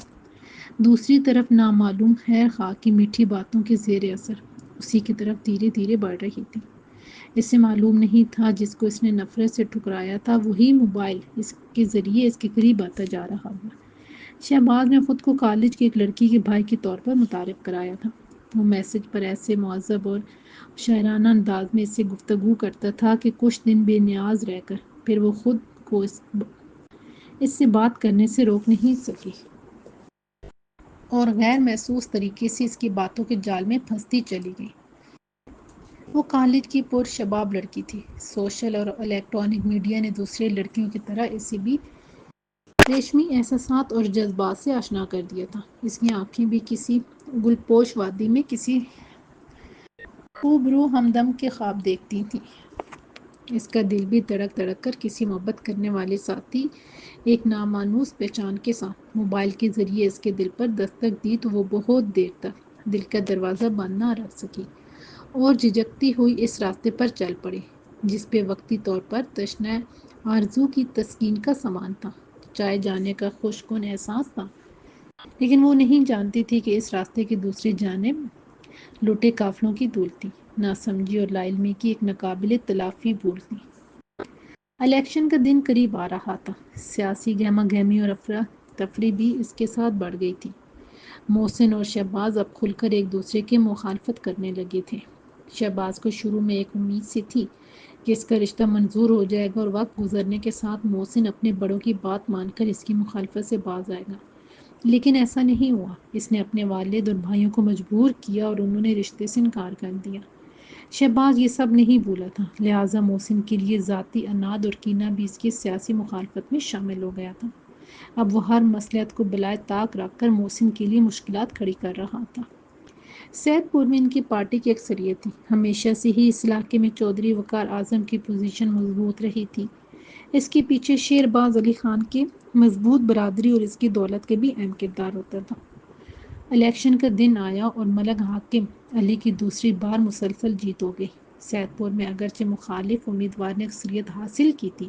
دوسری طرف نامعلوم خیر خواہ کی میٹھی باتوں کے زیر اثر اسی کی طرف دھیرے دھیرے بڑھ رہی تھی۔ اسے معلوم نہیں تھا جس کو اس نے نفرت سے ٹھکرایا تھا وہی موبائل اس کے ذریعے اس کے قریب آتا جا رہا تھا۔ شہباز نے خود کو کالج کی ایک لڑکی کے بھائی کے طور پر متعارف کرایا تھا۔ وہ میسج پر ایسے مہذب اور شاعرانہ انداز میں اس سے گفتگو کرتا تھا کہ کچھ دن بے نیاز رہ کر پھر وہ خود کو اس سے بات کرنے سے روک نہیں سکی اور غیر محسوس طریقے سے اس کی باتوں کے جال میں پھنستی چلی گئی۔ وہ کالج کی پر شباب لڑکی تھی۔ سوشل اور الیکٹرانک میڈیا نے دوسرے لڑکیوں کی طرح اسے بھی ریشمی احساسات اور جذبات سے آشنا کر دیا تھا۔ اس کی آنکھیں بھی کسی گلپوش وادی میں کسی خوبرو ہمدم کے خواب دیکھتی تھیں۔ اس کا دل بھی دھڑک دھڑک کر کسی محبت کرنے والے ساتھی ایک نامانوس پہچان کے ساتھ موبائل کے ذریعے اس کے دل پر دستک دی تو وہ بہت دیر تک دل کا دروازہ بند نہ رکھ سکی اور جھجکتی ہوئی اس راستے پر چل پڑی جس پہ وقتی طور پر تشنہ آرزو کی تسکین کا سامان تھا، چائے جانے کا خوشگوار احساس تھا، لیکن وہ نہیں جانتی تھی کہ اس راستے کی دوسری جانب لوٹے قافلوں کی دھول تھی، ناسمجھی اور لا علمی کی ایک ناقابل تلافی بھول تھی۔ الیکشن کا دن قریب آ رہا تھا۔ سیاسی گہما گہمی اور افراتفری بھی اس کے ساتھ بڑھ گئی تھی۔ محسن اور شہباز اب کھل کر ایک دوسرے کی مخالفت کرنے لگے تھے۔ شہباز کو شروع میں ایک امید سی تھی کہ اس کا رشتہ منظور ہو جائے گا اور وقت گزرنے کے ساتھ محسن اپنے بڑوں کی بات مان کر اس کی مخالفت سے باز آئے گا، لیکن ایسا نہیں ہوا۔ اس نے اپنے والد اور بھائیوں کو مجبور کیا اور انہوں نے رشتے سے انکار کر دیا۔ شہباز یہ سب نہیں بھولا تھا، لہٰذا محسن کے لیے ذاتی عناد اور کینہ بھی اس کی سیاسی مخالفت میں شامل ہو گیا تھا۔ اب وہ ہر مصلحت کو بالائے طاق رکھ کر محسن کے لیے مشکلات کھڑی کر رہا تھا۔ سید پور میں ان کی پارٹی کی اکثریت تھی۔ ہمیشہ سے ہی اس علاقے میں چودھری وقار اعظم کی پوزیشن مضبوط رہی تھی۔ اس کے پیچھے شہباز علی خان کی مضبوط برادری اور اس کی دولت کا بھی اہم کردار ہوتا تھا۔ الیکشن کا دن آیا اور ملک حاکم علی کی دوسری بار مسلسل جیت ہو گئی۔ سید پور میں اگرچہ مخالف امیدوار نے اکثریت حاصل کی تھی،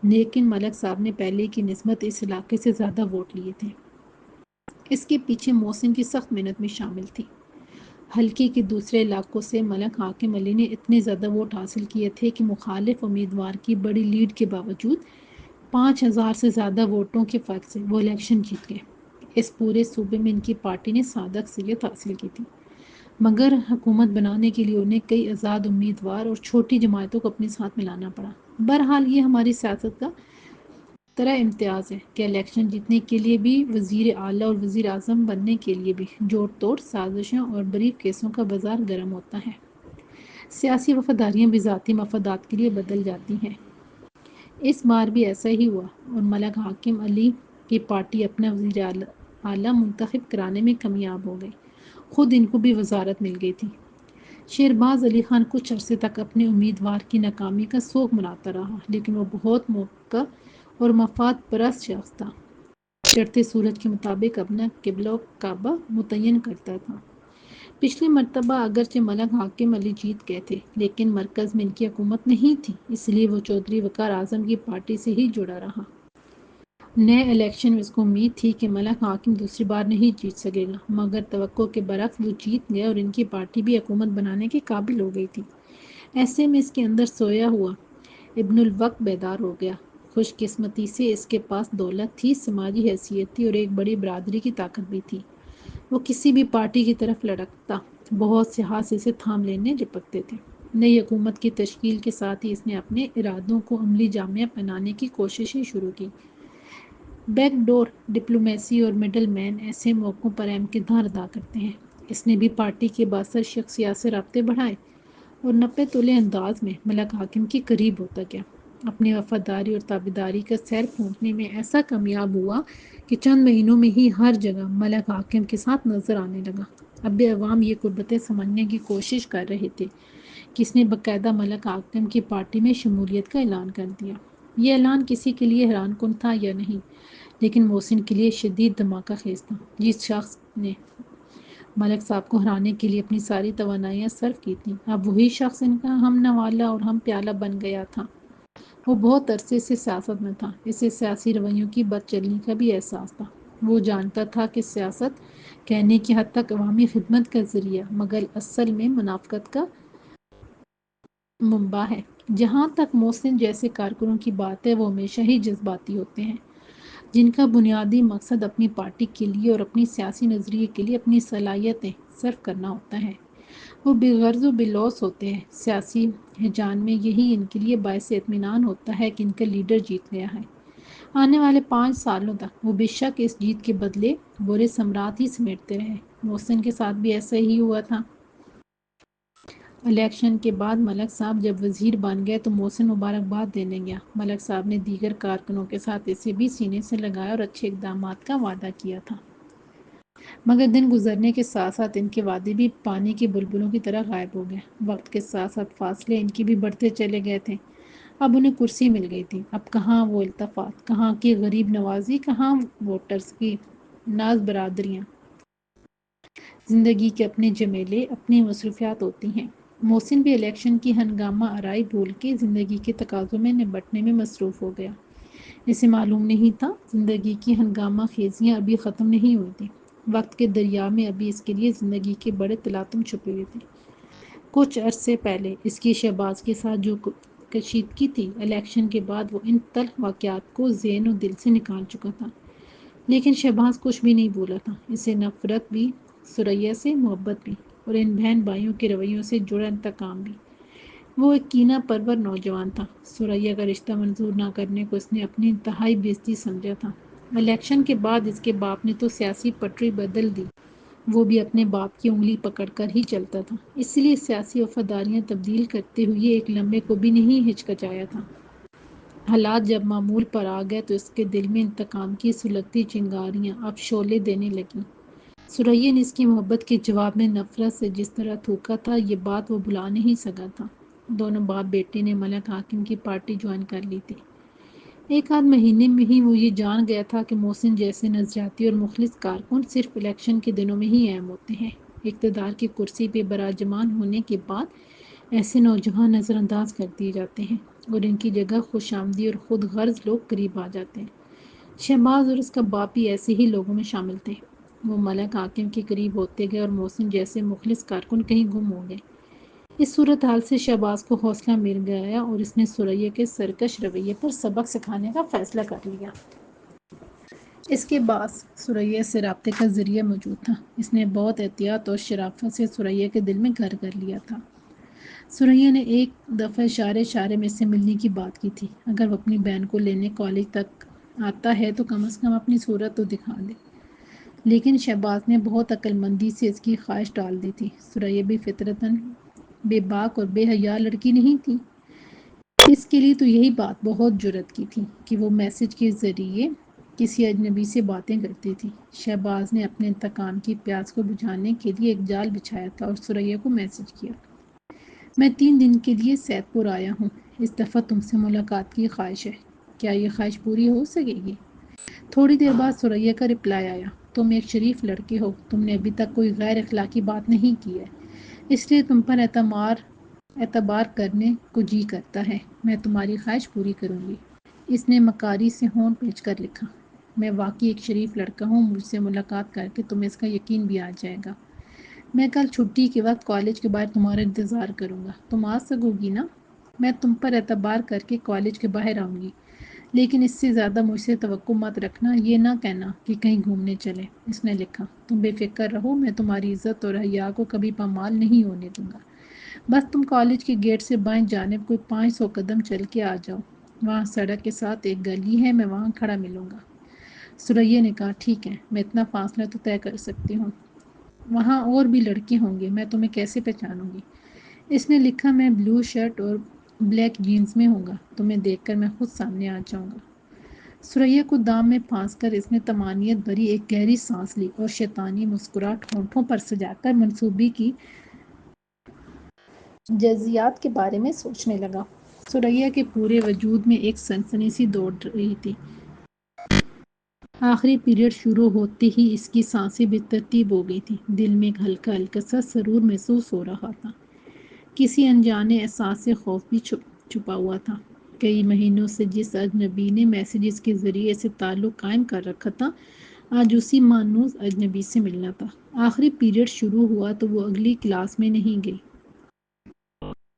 لیکن ملک صاحب نے پہلے کی نسبت اس علاقے سے زیادہ ووٹ لیے تھے۔ اس کے پیچھے محسن کی سخت محنت بھی شامل تھی۔ حلقے کے دوسرے علاقوں سے ملک حاکم علی نے اتنے زیادہ ووٹ حاصل کیے تھے کہ مخالف امیدوار کی بڑی لیڈ کے باوجود 5,000 سے زیادہ ووٹوں کے فرق سے وہ الیکشن جیت گئے۔ اس پورے صوبے میں ان کی پارٹی نے سادہ اکثریت حاصل کی تھی، مگر حکومت بنانے کے لیے انہیں کئی آزاد امیدوار اور چھوٹی جماعتوں کو اپنے ساتھ ملانا پڑا۔ بہرحال یہ ہماری سیاست کا طرح امتیاز ہے کہ الیکشن جیتنے کے لیے بھی، وزیر اعلیٰ اور وزیر اعظم بننے کے لیے بھی جوڑ توڑ سازشوں اور بریف کیسوں کا بازار گرم ہوتا ہے۔ سیاسی وفاداریاں بھی ذاتی مفادات کے لیے بدل جاتی ہیں۔ اس بار بھی ایسا ہی ہوا اور ملک حاکم علی کی پارٹی اپنا وزیر اعلیٰ منتخب کرانے میں کامیاب ہو گئی۔ خود ان کو بھی وزارت مل گئی تھی۔ شہباز علی خان کچھ عرصے تک اپنے امیدوار کی ناکامی کا سوگ مناتا رہا، لیکن وہ بہت موقع اور مفاد پرست شخص تھا۔ چڑھتے سورج کے مطابق اپنا قبلہ و کعبہ متعین کرتا تھا۔ پچھلی مرتبہ اگرچہ ملک حاکم علی جیت گئے تھے، لیکن مرکز میں ان کی حکومت نہیں تھی، اس لیے وہ چودھری وقار اعظم کی پارٹی سے ہی جڑا رہا۔ نئے الیکشن میں اس کو امید تھی کہ ملک حاکم دوسری بار نہیں جیت سکے گا، مگر توقع کے برعکس وہ جیت گئے اور ان کی پارٹی بھی حکومت بنانے کے قابل ہو گئی تھی۔ ایسے میں اس کے اندر سویا ہوا ابن الوقت بیدار ہو گیا۔ خوش قسمتی سے اس کے پاس دولت تھی، سماجی حیثیت تھی اور ایک بڑی برادری کی طاقت بھی تھی۔ وہ کسی بھی پارٹی کی طرف لڑکتا، بہت سے ہاتھ اسے تھام لینے لپکتے تھے۔ نئی حکومت کی تشکیل کے ساتھ ہی اس نے اپنے ارادوں کو عملی جامہ پہنانے کی کوششیں شروع کی۔ بیک ڈور ڈپلومیسی اور مڈل مین ایسے موقعوں پر اہم کردار ادا کرتے ہیں۔ اس نے بھی پارٹی کے بااثر شخصیات سے رابطے بڑھائے اور 90 تولے انداز میں ملک حاکم کے قریب ہوتا گیا۔ اپنی وفاداری اور تابعداری کا سیر پھونکنے میں ایسا کامیاب ہوا کہ چند مہینوں میں ہی ہر جگہ ملک حاکم کے ساتھ نظر آنے لگا۔ اب بھی عوام یہ قربتیں سمجھنے کی کوشش کر رہے تھے کہ اس نے باقاعدہ ملک حاکم کی پارٹی میں شمولیت کا اعلان کر دیا۔ یہ اعلان کسی کے لیے حیران کن تھا یا نہیں، لیکن محسن کے لیے شدید دھماکہ خیز تھا۔ جس شخص نے ملک صاحب کو ہرانے کے لیے اپنی ساری توانائیاں صرف کی تھیں، اب وہی شخص ان کا ہم نوالہ اور ہم پیالہ بن گیا تھا۔ وہ بہت عرصے سے سیاست میں تھا، اسے سیاسی رویوں کی بد چلنی کا بھی احساس تھا۔ وہ جانتا تھا کہ سیاست کہنے کی حد تک عوامی خدمت کا ذریعہ، مگر اصل میں منافقت کا منبع ہے۔ جہاں تک محسن جیسے کارکنوں کی بات ہے، وہ ہمیشہ ہی جذباتی ہوتے ہیں، جن کا بنیادی مقصد اپنی پارٹی کے لیے اور اپنی سیاسی نظریے کے لیے اپنی صلاحیتیں صرف کرنا ہوتا ہے۔ وہ بے غرض و بے لوث ہوتے ہیں۔ سیاسی ہیجان میں یہی ان کے لیے باعث اطمینان ہوتا ہے کہ ان کا لیڈر جیت گیا ہے۔ آنے والے 5 سالوں تک وہ بے شک اس جیت کے بدلے برے ثمرات ہی سمیٹتے رہے۔ محسن کے ساتھ بھی ایسا ہی ہوا تھا۔ الیکشن کے بعد ملک صاحب جب وزیر بن گئے تو محسن مبارکباد دینے گیا۔ ملک صاحب نے دیگر کارکنوں کے ساتھ اسے بھی سینے سے لگایا اور اچھے اقدامات کا وعدہ کیا تھا، مگر دن گزرنے کے ساتھ ساتھ ان کے وعدے بھی پانی کے بلبلوں کی طرح غائب ہو گئے۔ وقت کے ساتھ ساتھ فاصلے ان کے بھی بڑھتے چلے گئے تھے۔ اب انہیں کرسی مل گئی تھی، اب کہاں وہ التفات، کہاں کی غریب نوازی، کہاں ووٹرز کی ناز برادریاں۔ زندگی کے اپنے جمیلے، اپنی مصروفیات ہوتی ہیں۔ محسن بھی الیکشن کی ہنگامہ آرائی بھول کے زندگی کے تقاضوں میں نمٹنے میں مصروف ہو گیا۔ اسے معلوم نہیں تھا زندگی کی ہنگامہ خیزیاں ابھی ختم نہیں ہوئی تھیں۔ وقت کے دریا میں ابھی اس کے لیے زندگی کے بڑے تلاطم چھپے ہوئے تھے۔ کچھ عرصے پہلے اس کی شہباز کے ساتھ جو کشیدگی تھی، الیکشن کے بعد وہ ان تلخ واقعات کو ذہن و دل سے نکال چکا تھا۔ لیکن شہباز کچھ بھی نہیں بولا تھا۔ اسے نفرت بھی، ثریا سے محبت بھی، اور ان بہن بھائیوں کے رویوں سے جڑا انتقام بھی۔ وہ ایک کینہ پرور نوجوان تھا۔ ثریا کا رشتہ منظور نہ کرنے کو اس نے اپنی انتہائی بےعزتی سمجھا تھا۔ الیکشن کے بعد اس کے باپ نے تو سیاسی پٹری بدل دی، وہ بھی اپنے باپ کی انگلی پکڑ کر ہی چلتا تھا، اس لیے سیاسی وفاداریاں تبدیل کرتے ہوئے ایک لمحے کو بھی نہیں ہچکچایا تھا۔ حالات جب معمول پر آ گئے تو اس کے دل میں انتقام کی سلگتی چنگاریاں اب شعلے دینے لگیں۔ ثریا نے اس کی محبت کے جواب میں نفرت سے جس طرح تھوکا تھا، یہ بات وہ بھلا نہیں سکا تھا۔ دونوں باپ بیٹے نے ملک حاکم کی پارٹی جوائن کر لی تھی۔ ایک آدھ مہینے میں ہی وہ یہ جان گیا تھا کہ محسن جیسے نظریاتی اور مخلص کارکن صرف الیکشن کے دنوں میں ہی اہم ہوتے ہیں۔ اقتدار کی کرسی پہ براجمان ہونے کے بعد ایسے نوجوان نظر انداز کر دیے جاتے ہیں اور ان کی جگہ خوش آمدی اور خود غرض لوگ قریب آ جاتے ہیں۔ شہباز اور اس کا باپ بھی ایسے ہی لوگوں میں شامل تھے۔ وہ ملک حاکم کے قریب ہوتے گئے اور محسن جیسے مخلص کارکن کہیں گم ہو گئے۔ اس صورتحال سے شہباز کو حوصلہ مل گیا اور اس نے ثریا کے سرکش رویے پر سبق سکھانے کا فیصلہ کر لیا۔ اس کے بعد ثریا سے رابطے کا ذریعہ موجود تھا۔ اس نے بہت احتیاط اور شرافت سے ثریا کے دل میں گھر کر لیا تھا۔ ثریا نے ایک دفعہ اشارے میں سے ملنے کی بات کی تھی۔ اگر وہ اپنی بہن کو لینے کالج تک آتا ہے تو کم از کم اپنی صورت تو دکھا دے۔ لیکن شہباز نے بہت عقل مندی سے اس کی خواہش ٹال دی تھی۔ ثریا بھی فطرتاً بے باک اور بے حیا لڑکی نہیں تھی۔ اس کے لیے تو یہی بات بہت جرأت کی تھی کہ وہ میسج کے ذریعے کسی اجنبی سے باتیں کرتی تھی۔ شہباز نے اپنے انتقام کی پیاس کو بجھانے کے لیے ایک جال بچھایا تھا اور ثریا کو میسج کیا: میں 3 دن کے لیے سیدپور پور آیا ہوں۔ اس دفعہ تم سے ملاقات کی خواہش ہے۔ کیا یہ خواہش پوری ہو سکے گی؟ تھوڑی دیر بعد ثریا کا رپلائی آیا: تم ایک شریف لڑکے ہو۔ تم نے ابھی تک کوئی غیر اخلاقی بات نہیں کی ہے، اس لیے تم پر اعتبار کرنے کو جی کرتا ہے۔ میں تمہاری خواہش پوری کروں گی۔ اس نے مکاری سے ہونٹ پیچ کر لکھا: میں واقعی ایک شریف لڑکا ہوں۔ مجھ سے ملاقات کر کے تمہیں اس کا یقین بھی آ جائے گا۔ میں کل چھٹی کے وقت کالج کے باہر تمہارا انتظار کروں گا۔ تم آ سکو گی نا؟ میں تم پر اعتبار کر کے کالج کے باہر آؤں گی، لیکن اس سے زیادہ مجھ سے توقع مت رکھنا۔ یہ نہ کہنا کہ کہیں گھومنے چلے۔ اس نے لکھا: تم بے فکر رہو، میں تمہاری عزت اور حیا کو کبھی پامال نہیں ہونے دوں گا۔ بس تم کالج کے گیٹ سے بائیں جانب کوئی 500 قدم چل کے آ جاؤ۔ وہاں سڑک کے ساتھ ایک گلی ہے، میں وہاں کھڑا ملوں گا۔ ثریا نے کہا: ٹھیک ہے، میں اتنا فاصلہ تو طے کر سکتی ہوں۔ وہاں اور بھی لڑکے ہوں گے، میں تمہیں کیسے پہچانوں گی؟ اس نے لکھا: میں بلو شرٹ اور بلیک جینز میں ہوں گا۔ تمہیں دیکھ کر میں خود سامنے آ جاؤں گا۔ ثریا کو دام میں پھانس کر اس نے طمانینت بھری ایک گہری سانس لی اور شیطانی مسکراہٹ ہونٹوں پر سجا کر منصوبے کی جزیات کے بارے میں سوچنے لگا۔ ثریا کے پورے وجود میں ایک سنسنی سی دوڑ رہی تھی۔ آخری پیریڈ شروع ہوتے ہی اس کی سانسیں بے ترتیب ہو گئی تھیں۔ دل میں ایک ہلکا ہلکا سا سرور محسوس ہو رہا تھا۔ کسی انجانے احساس سے خوف بھی چھپا ہوا تھا۔ کئی مہینوں سے جس اجنبی نے میسیجز کے ذریعے سے تعلق قائم کر رکھا تھا، آج اسی مانوس اجنبی سے ملنا تھا۔ آخری پیریڈ شروع ہوا تو وہ اگلی کلاس میں نہیں گئی۔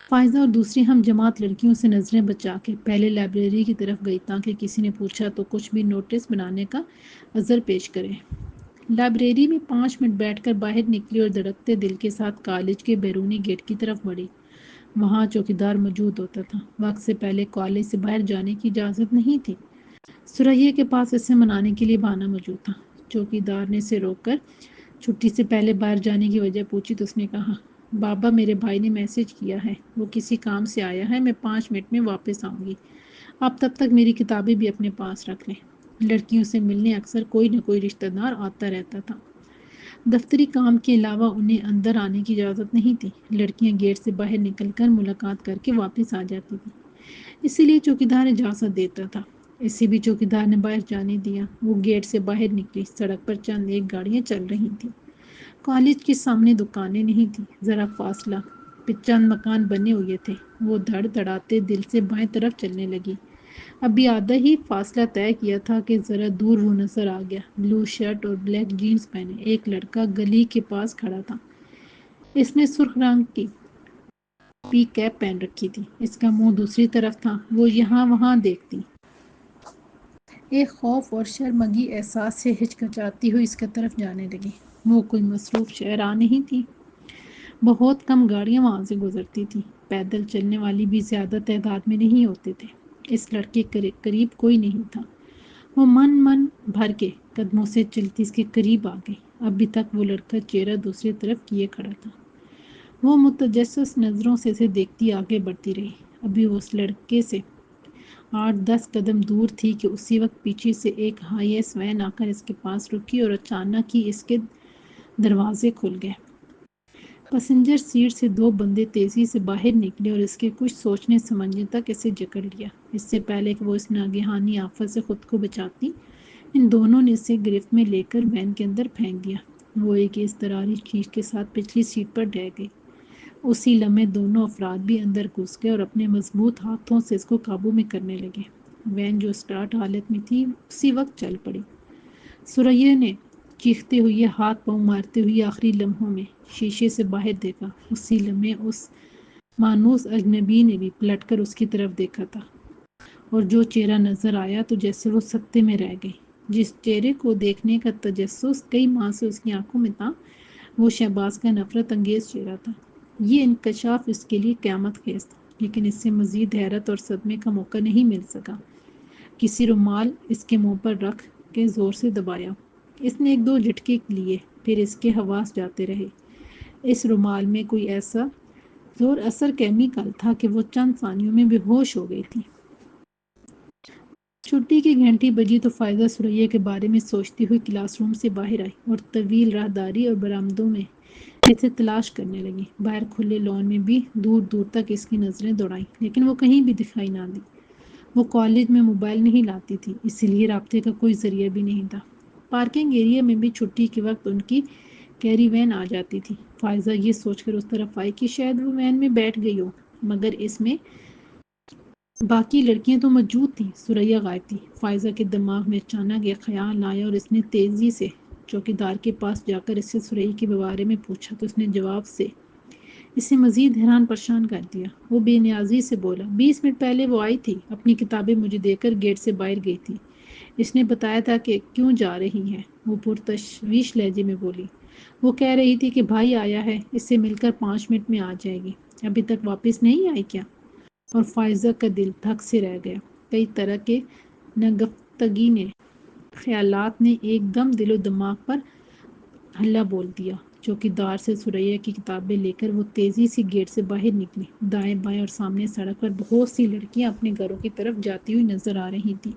فائزہ اور دوسری ہم جماعت لڑکیوں سے نظریں بچا کے پہلے لائبریری کی طرف گئی تاکہ کسی نے پوچھا تو کچھ بھی نوٹس بنانے کا عذر پیش کرے۔ لائبریری میں 5 منٹ بیٹھ کر باہر نکلی اور دھڑکتے دل کے ساتھ کالج کے بیرونی گیٹ کی طرف بڑھی۔ وہاں چوکیدار موجود ہوتا تھا۔ وقت سے پہلے کالج سے باہر جانے کی اجازت نہیں تھی۔ ثریا کے پاس اسے منانے کے لیے بہانہ موجود تھا۔ چوکیدار نے اسے روک کر چھٹی سے پہلے باہر جانے کی وجہ پوچھی تو اس نے کہا: بابا، میرے بھائی نے میسج کیا ہے، وہ کسی کام سے آیا ہے، میں 5 منٹ میں واپس آؤں گی۔ آپ تب تک میری کتابیں بھی اپنے پاس رکھ لیں۔ لڑکیوں سے ملنے اکثر کوئی نہ کوئی رشتہ دار آتا رہتا تھا۔ دفتری کام کے علاوہ انہیں اندر آنے کی اجازت نہیں تھی۔ لڑکیاں گیٹ سے باہر نکل کر ملاقات کر کے واپس آ جاتی تھیں، اسی لیے چوکیدار اجازت دیتا تھا۔ اسے بھی چوکیدار نے باہر جانے دیا۔ وہ گیٹ سے باہر نکلی۔ سڑک پر چند ایک گاڑیاں چل رہی تھیں۔ کالج کے سامنے دکانیں نہیں تھیں۔ ذرا فاصلہ پہ چند مکان بنے ہوئے تھے۔ وہ دھڑ دھڑاتے دل سے بائیں طرف چلنے لگی۔ ابھی آدھا ہی فاصلہ طے کیا تھا کہ ذرا دور وہ نظر آ گیا۔ بلو شرٹ اور بلیک جینز پہنے ایک لڑکا گلی کے پاس کھڑا تھا۔ اس نے سرخ رنگ کی پی کیپ پہن رکھی تھی۔ اس کا منہ دوسری طرف تھا۔ وہ یہاں وہاں دیکھتی۔ ایک خوف اور شرمندگی احساس سے ہچکچاتی ہوئی اس کی طرف جانے لگی۔ وہ کوئی مصروف شاہراہ نہیں تھی۔ بہت کم گاڑیاں وہاں سے گزرتی تھیں۔ پیدل چلنے والی بھی زیادہ تعداد میں نہیں ہوتے تھے۔ اس لڑکے کے قریب کوئی نہیں تھا۔ وہ من بھر کے قدموں سے چلتی اس کے قریب آ گئی۔ ابھی تک وہ لڑکا چہرہ دوسری طرف کیے کھڑا تھا۔ وہ متجسس نظروں سے اسے دیکھتی آگے بڑھتی رہی۔ ابھی وہ اس لڑکے سے 8-10 قدم دور تھی کہ اسی وقت پیچھے سے ایک ہائی ایس وین آ کر اس کے پاس رکی اور اچانک ہی اس کے دروازے کھل گئے۔ پسنجر سیٹ سے 2 بندے تیزی سے باہر نکلے اور اس کے کچھ سوچنے سمجھنے تک اسے جکڑ لیا۔ اس سے پہلے کہ وہ اس ناگہانی آفت سے خود کو بچاتی، ان دونوں نے اسے گرفت میں لے کر وین کے اندر پھینک دیا۔ وہ ایک اضطراری چیخ کے ساتھ پچھلی سیٹ پر ڈہ گئی۔ اسی لمحے دونوں افراد بھی اندر گھس گئے اور اپنے مضبوط ہاتھوں سے اس کو قابو میں کرنے لگے۔ وین جو اسٹارٹ حالت میں تھی اسی وقت چل پڑی۔ ثریا نے چیختے ہوئے ہاتھ پاؤں مارتے ہوئے آخری لمحوں میں شیشے سے باہر دیکھا۔ اسی لمحے اس مانوس اجنبی نے بھی پلٹ کر اس کی طرف دیکھا تھا، اور جو چہرہ نظر آیا تو جیسے وہ سکتے میں رہ گئی۔ جس چہرے کو دیکھنے کا تجسس کئی ماہ سے اس کی آنکھوں میں تھا، وہ شہباز کا نفرت انگیز چہرہ تھا۔ یہ انکشاف اس کے لیے قیامت خیز تھا، لیکن اس سے مزید حیرت اور صدمے کا موقع نہیں مل سکا۔ کسی رومال اس کے منہ پر رکھ کے زور سے دبایا۔ اس نے ایک دو جھٹکے لیے، پھر اس کے حواس جاتے رہے۔ اس رومال میں کوئی ایسا زور اثر کیمیکل تھا کہ وہ چند ثانیوں میں بے ہوش ہو گئی تھی۔ چھٹی کی گھنٹی بجی تو فائزہ ثریا کے بارے میں سوچتی ہوئی کلاس روم سے باہر آئی اور طویل راہداری اور برآمدوں میں اسے تلاش کرنے لگی۔ باہر کھلے لان میں بھی دور دور تک اس کی نظریں دوڑائیں، لیکن وہ کہیں بھی دکھائی نہ دی۔ وہ کالج میں موبائل نہیں لاتی تھی، اسی لیے رابطے کا کوئی ذریعہ بھی نہیں تھا۔ پارکنگ ایریا میں بھی چھٹی کے وقت ان کی کیری وین آ جاتی تھی۔ فائزہ یہ سوچ کر اس طرف آئی کہ شاید وہ وین میں بیٹھ گئی ہو، مگر اس میں باقی لڑکیاں تو موجود تھیں۔ ثریا غائب تھی۔ فائزہ کے دماغ میں اچانک ایک خیال آیا اور اس نے تیزی سے چوکیدار کے پاس جا کر اس سے ثریا کے بارے میں پوچھا تو اس نے جواب سے اسے مزید حیران پریشان کر دیا۔ وہ بے نیازی سے بولا، 20 منٹ پہلے وہ آئی تھی، اپنی کتابیں مجھے دے کر گیٹ سے باہر گئی تھی۔ اس نے بتایا تھا کہ کیوں جا رہی ہے۔ وہ پرتشویش لہجے میں بولی، وہ کہہ رہی تھی کہ بھائی آیا ہے، اس سے مل کر 5 منٹ میں آ جائے گی۔ ابھی تک واپس نہیں آئی کیا؟ اور فائزہ کا دل دھک سے رہ گیا۔ کئی طرح کے نگفتگی نے، خیالات نے ایک دم دل و دماغ پر حلہ بول دیا۔ چوکیدار سے ثریا کی کتابیں لے کر وہ تیزی سے گیٹ سے باہر نکلی۔ دائیں بائیں اور سامنے سڑک پر بہت سی لڑکیاں اپنے گھروں کی طرف جاتی ہوئی نظر آ رہی تھیں۔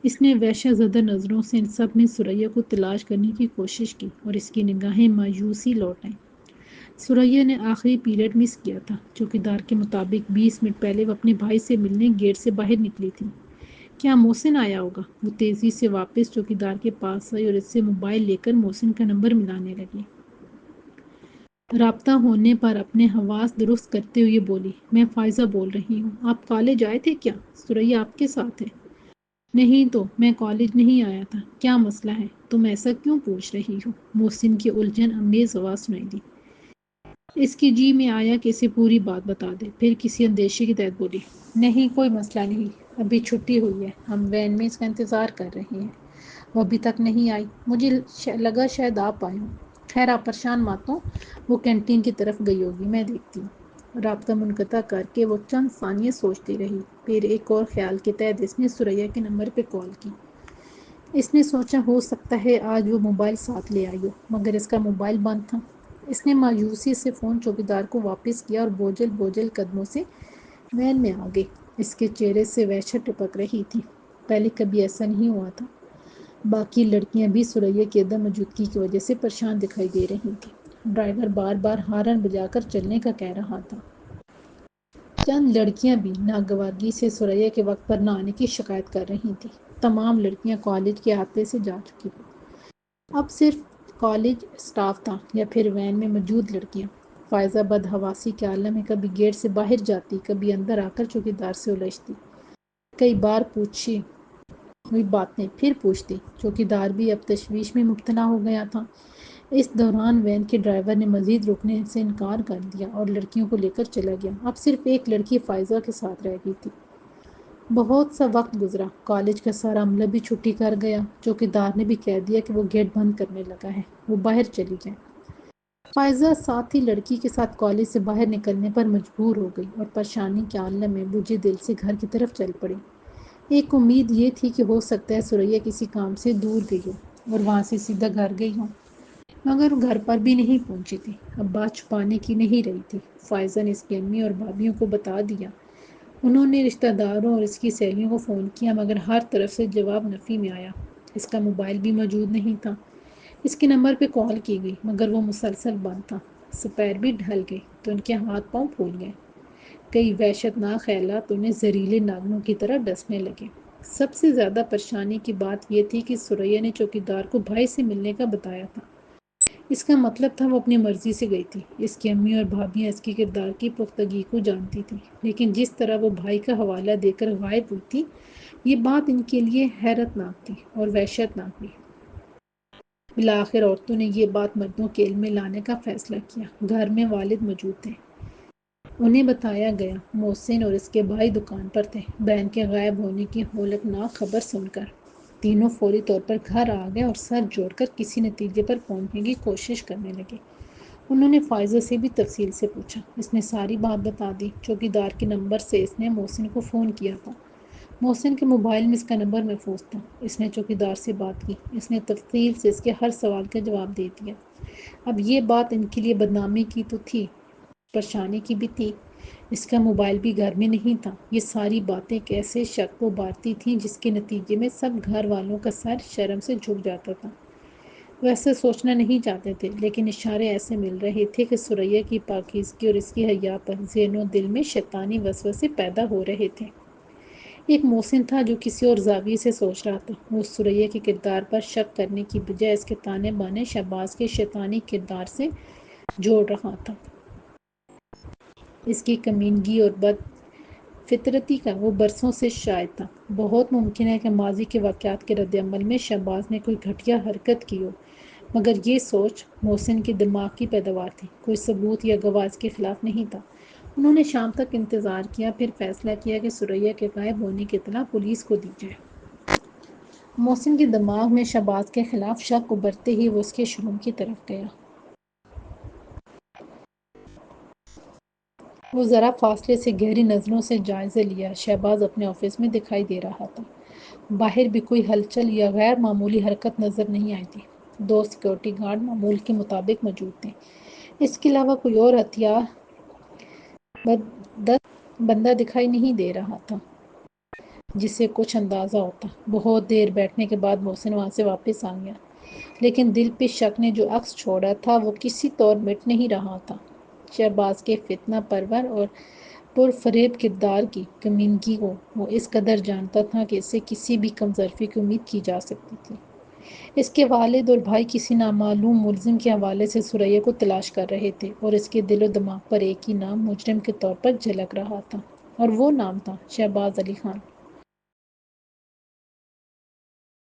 اس نے وحشت زدہ نظروں سے ان سب میں ثریا کو تلاش کرنے کی کوشش کی اور اس کی نگاہیں مایوسی لوٹ آئیں۔ ثریا نے آخری پیریڈ مس کیا تھا۔ چوکیدار کے مطابق 20 منٹ پہلے وہ اپنے بھائی سے ملنے گیٹ سے باہر نکلی تھی۔ کیا محسن آیا ہوگا؟ وہ تیزی سے واپس چوکیدار کے پاس آئی اور اس سے موبائل لے کر محسن کا نمبر ملانے لگی۔ رابطہ ہونے پر اپنے حواس درست کرتے ہوئے بولی، میں فائزہ بول رہی ہوں، آپ کالج آئے تھے کیا؟ ثریا آپ کے ساتھ ہے؟ نہیں تو میں کالج نہیں آیا تھا۔ کیا مسئلہ ہے؟ تم ایسا کیوں پوچھ رہی ہو؟ محسن کی الجھن امیز آواز سنائی دی۔ اس کی جی میں آیا کہ اسے پوری بات بتا دے، پھر کسی اندیشے کے تحت بولی، نہیں کوئی مسئلہ نہیں، ابھی چھٹی ہوئی ہے، ہم وین میں اس کا انتظار کر رہے ہیں، وہ ابھی تک نہیں آئی، مجھے لگا شاید آپ آئے ہوں، خیر آپ پریشان مت ہوں، وہ کینٹین کی طرف گئی ہوگی، میں دیکھتی ہوں۔ رابطہ منقطع کر کے وہ چند ثانیے سوچتی رہی، پھر ایک اور خیال کے تحت اس نے ثریا کے نمبر پہ کال کی۔ اس نے سوچا ہو سکتا ہے آج وہ موبائل ساتھ لے آئی ہو، مگر اس کا موبائل بند تھا۔ اس نے مایوسی سے فون چوکیدار کو واپس کیا اور بوجھل بوجھل قدموں سے وین میں آ گئی۔ اس کے چہرے سے وحشت ٹپک رہی تھی، پہلے کبھی ایسا نہیں ہوا تھا۔ باقی لڑکیاں بھی ثریا کی عدم موجودگی کی وجہ سے پریشان دکھائی دے رہی تھیں۔ ڈرائیور بار بار ہارن بجا کر چلنے کا کہہ رہا تھا۔ چند لڑکیاں بھی ناگوارگی سے ثریا کے وقت پر نہ آنے کی شکایت کر رہی تھیں۔ تمام لڑکیاں کالج کے احاطے سے جا چکی تھیں۔ اب صرف کالج اسٹاف تھا یا پھر وین میں موجود لڑکیاں۔ فائزہ بدحواسی کے عالم میں کبھی گیٹ سے باہر جاتی، کبھی اندر آ کر چوکیدار سے الجھتی، کئی بار پوچھی ہوئی باتیں پھر پوچھتی۔ چوکیدار بھی اب تشویش میں مبتلا ہو گیا تھا۔ اس دوران وین کے ڈرائیور نے مزید رکنے سے انکار کر دیا اور لڑکیوں کو لے کر چلا گیا۔ اب صرف ایک لڑکی فائزہ کے ساتھ رہ گئی تھی۔ بہت سا وقت گزرا، کالج کا سارا عملہ بھی چھٹی کر گیا، چوکیدار نے بھی کہہ دیا کہ وہ گیٹ بند کرنے لگا ہے، وہ باہر چلی جائے۔ فائزہ ساتھی لڑکی کے ساتھ کالج سے باہر نکلنے پر مجبور ہو گئی اور پریشانی کے عالم میں بجھے دل سے گھر کی طرف چل پڑی۔ ایک امید یہ تھی کہ ہو سکتا ہے ثریا کسی کام سے دور گئی ہو اور وہاں سے سیدھا گھر گئی ہو، مگر وہ گھر پر بھی نہیں پہنچی تھی۔ اب بات چھپانے کی نہیں رہی تھی۔ فائزہ نے اس کی امی اور بھابھیوں کو بتا دیا۔ انہوں نے رشتہ داروں اور اس کی سہیلیوں کو فون کیا، مگر ہر طرف سے جواب نفی میں آیا۔ اس کا موبائل بھی موجود نہیں تھا۔ اس کے نمبر پہ کال کی گئی، مگر وہ مسلسل بند تھا۔ سپیر بھی ڈھل گئی تو ان کے ہاتھ پاؤں پھول گئے۔ کئی وحشتناک خیالات انہیں زہریلے ناگنوں کی طرح ڈسنے لگے۔ سب سے زیادہ پریشانی کی بات یہ تھی کہ ثریا نے چوکیدار کو بھائی سے ملنے کا بتایا تھا۔ اس کا مطلب تھا وہ اپنی مرضی سے گئی تھی۔ اس کی امی اور بھابھیاں اس کے کردار کی پختگی کو جانتی تھیں، لیکن جس طرح وہ بھائی کا حوالہ دے کر غائب ہوئی تھی، یہ بات ان کے لیے حیرت ناک تھی اور وحشت ناک بھی۔ بالآخر عورتوں نے یہ بات مردوں کے علم میں لانے کا فیصلہ کیا۔ گھر میں والد موجود تھے۔ انہیں بتایا گیا۔ محسن اور اس کے بھائی دکان پر تھے۔ بہن کے غائب ہونے کی ہولناک خبر سن کر تینوں فوری طور پر گھر آ گئے اور سر جوڑ کر کسی نتیجے پر پہنچنے کی کوشش کرنے لگے۔ انہوں نے فائزہ سے بھی تفصیل سے پوچھا۔ اس نے ساری بات بتا دی۔ چوکیدار کے نمبر سے اس نے محسن کو فون کیا تھا۔ محسن کے موبائل میں اس کا نمبر محفوظ تھا۔ اس نے چوکیدار سے بات کی۔ اس نے تفصیل سے اس کے ہر سوال کا جواب دے دیا۔ اب یہ بات ان کے لیے بدنامی کی تو تھی، پریشانی کی بھی تھی۔ اس کا موبائل بھی گھر میں نہیں تھا۔ یہ ساری باتیں کیسے شک و بارتی تھیں جس کے نتیجے میں سب گھر والوں کا سر شرم سے جھک جاتا تھا۔ ویسے سوچنا نہیں چاہتے تھے، لیکن اشارے ایسے مل رہے تھے کہ ثریا کی پاکیزگی اور اس کی حیا پر ذہن و دل میں شیطانی وسوسے پیدا ہو رہے تھے۔ ایک محسن تھا جو کسی اور زاویے سے سوچ رہا تھا۔ وہ ثریا کے کردار پر شک کرنے کی بجائے اس کے تانے بانے شہباز کے شیطانی کردار سے جوڑ رہا تھا۔ اس کی کمینگی اور بد فطرتی کا وہ برسوں سے شاہد تھا۔ بہت ممکن ہے کہ ماضی کے واقعات کے رد عمل میں شہباز نے کوئی گھٹیا حرکت کی ہو، مگر یہ سوچ محسن کے دماغ کی پیداوار تھی، کوئی ثبوت یا گواہ اس کے خلاف نہیں تھا۔ انہوں نے شام تک انتظار کیا، پھر فیصلہ کیا کہ ثریا کے غائب ہونے کی اطلاع پولیس کو دی جائے۔ محسن کے دماغ میں شہباز کے خلاف شک ابھرتے ہی وہ اس کے شو روم کی طرف گیا۔ وہ ذرا فاصلے سے گہری نظروں سے جائزہ لیا۔ شہباز اپنے آفس میں دکھائی دے رہا تھا۔ باہر بھی کوئی ہلچل یا غیر معمولی حرکت نظر نہیں آئی تھی۔ 2 سیکورٹی گارڈ معمول کے مطابق موجود تھے۔ اس کے علاوہ کوئی اور ہتھیار دست بندہ دکھائی نہیں دے رہا تھا جسے کچھ اندازہ ہوتا۔ بہت دیر بیٹھنے کے بعد محسن وہاں سے واپس آ گیا، لیکن دل پہ شک نے جو عکس چھوڑا تھا وہ کسی طور مٹ نہیں رہا تھا۔ شہباز کے فتنہ پرور اور پرفریب کردار کی کمینگی کو وہ اس قدر جانتا تھا کہ اس سے کسی بھی کم ظرفی کی امید کی جا سکتی تھی۔ اس کے والد اور بھائی کسی نامعلوم ملزم کے حوالے سے ثریا کو تلاش کر رہے تھے اور اس کے دل و دماغ پر ایک ہی نام مجرم کے طور پر جھلک رہا تھا، اور وہ نام تھا شہباز علی خان۔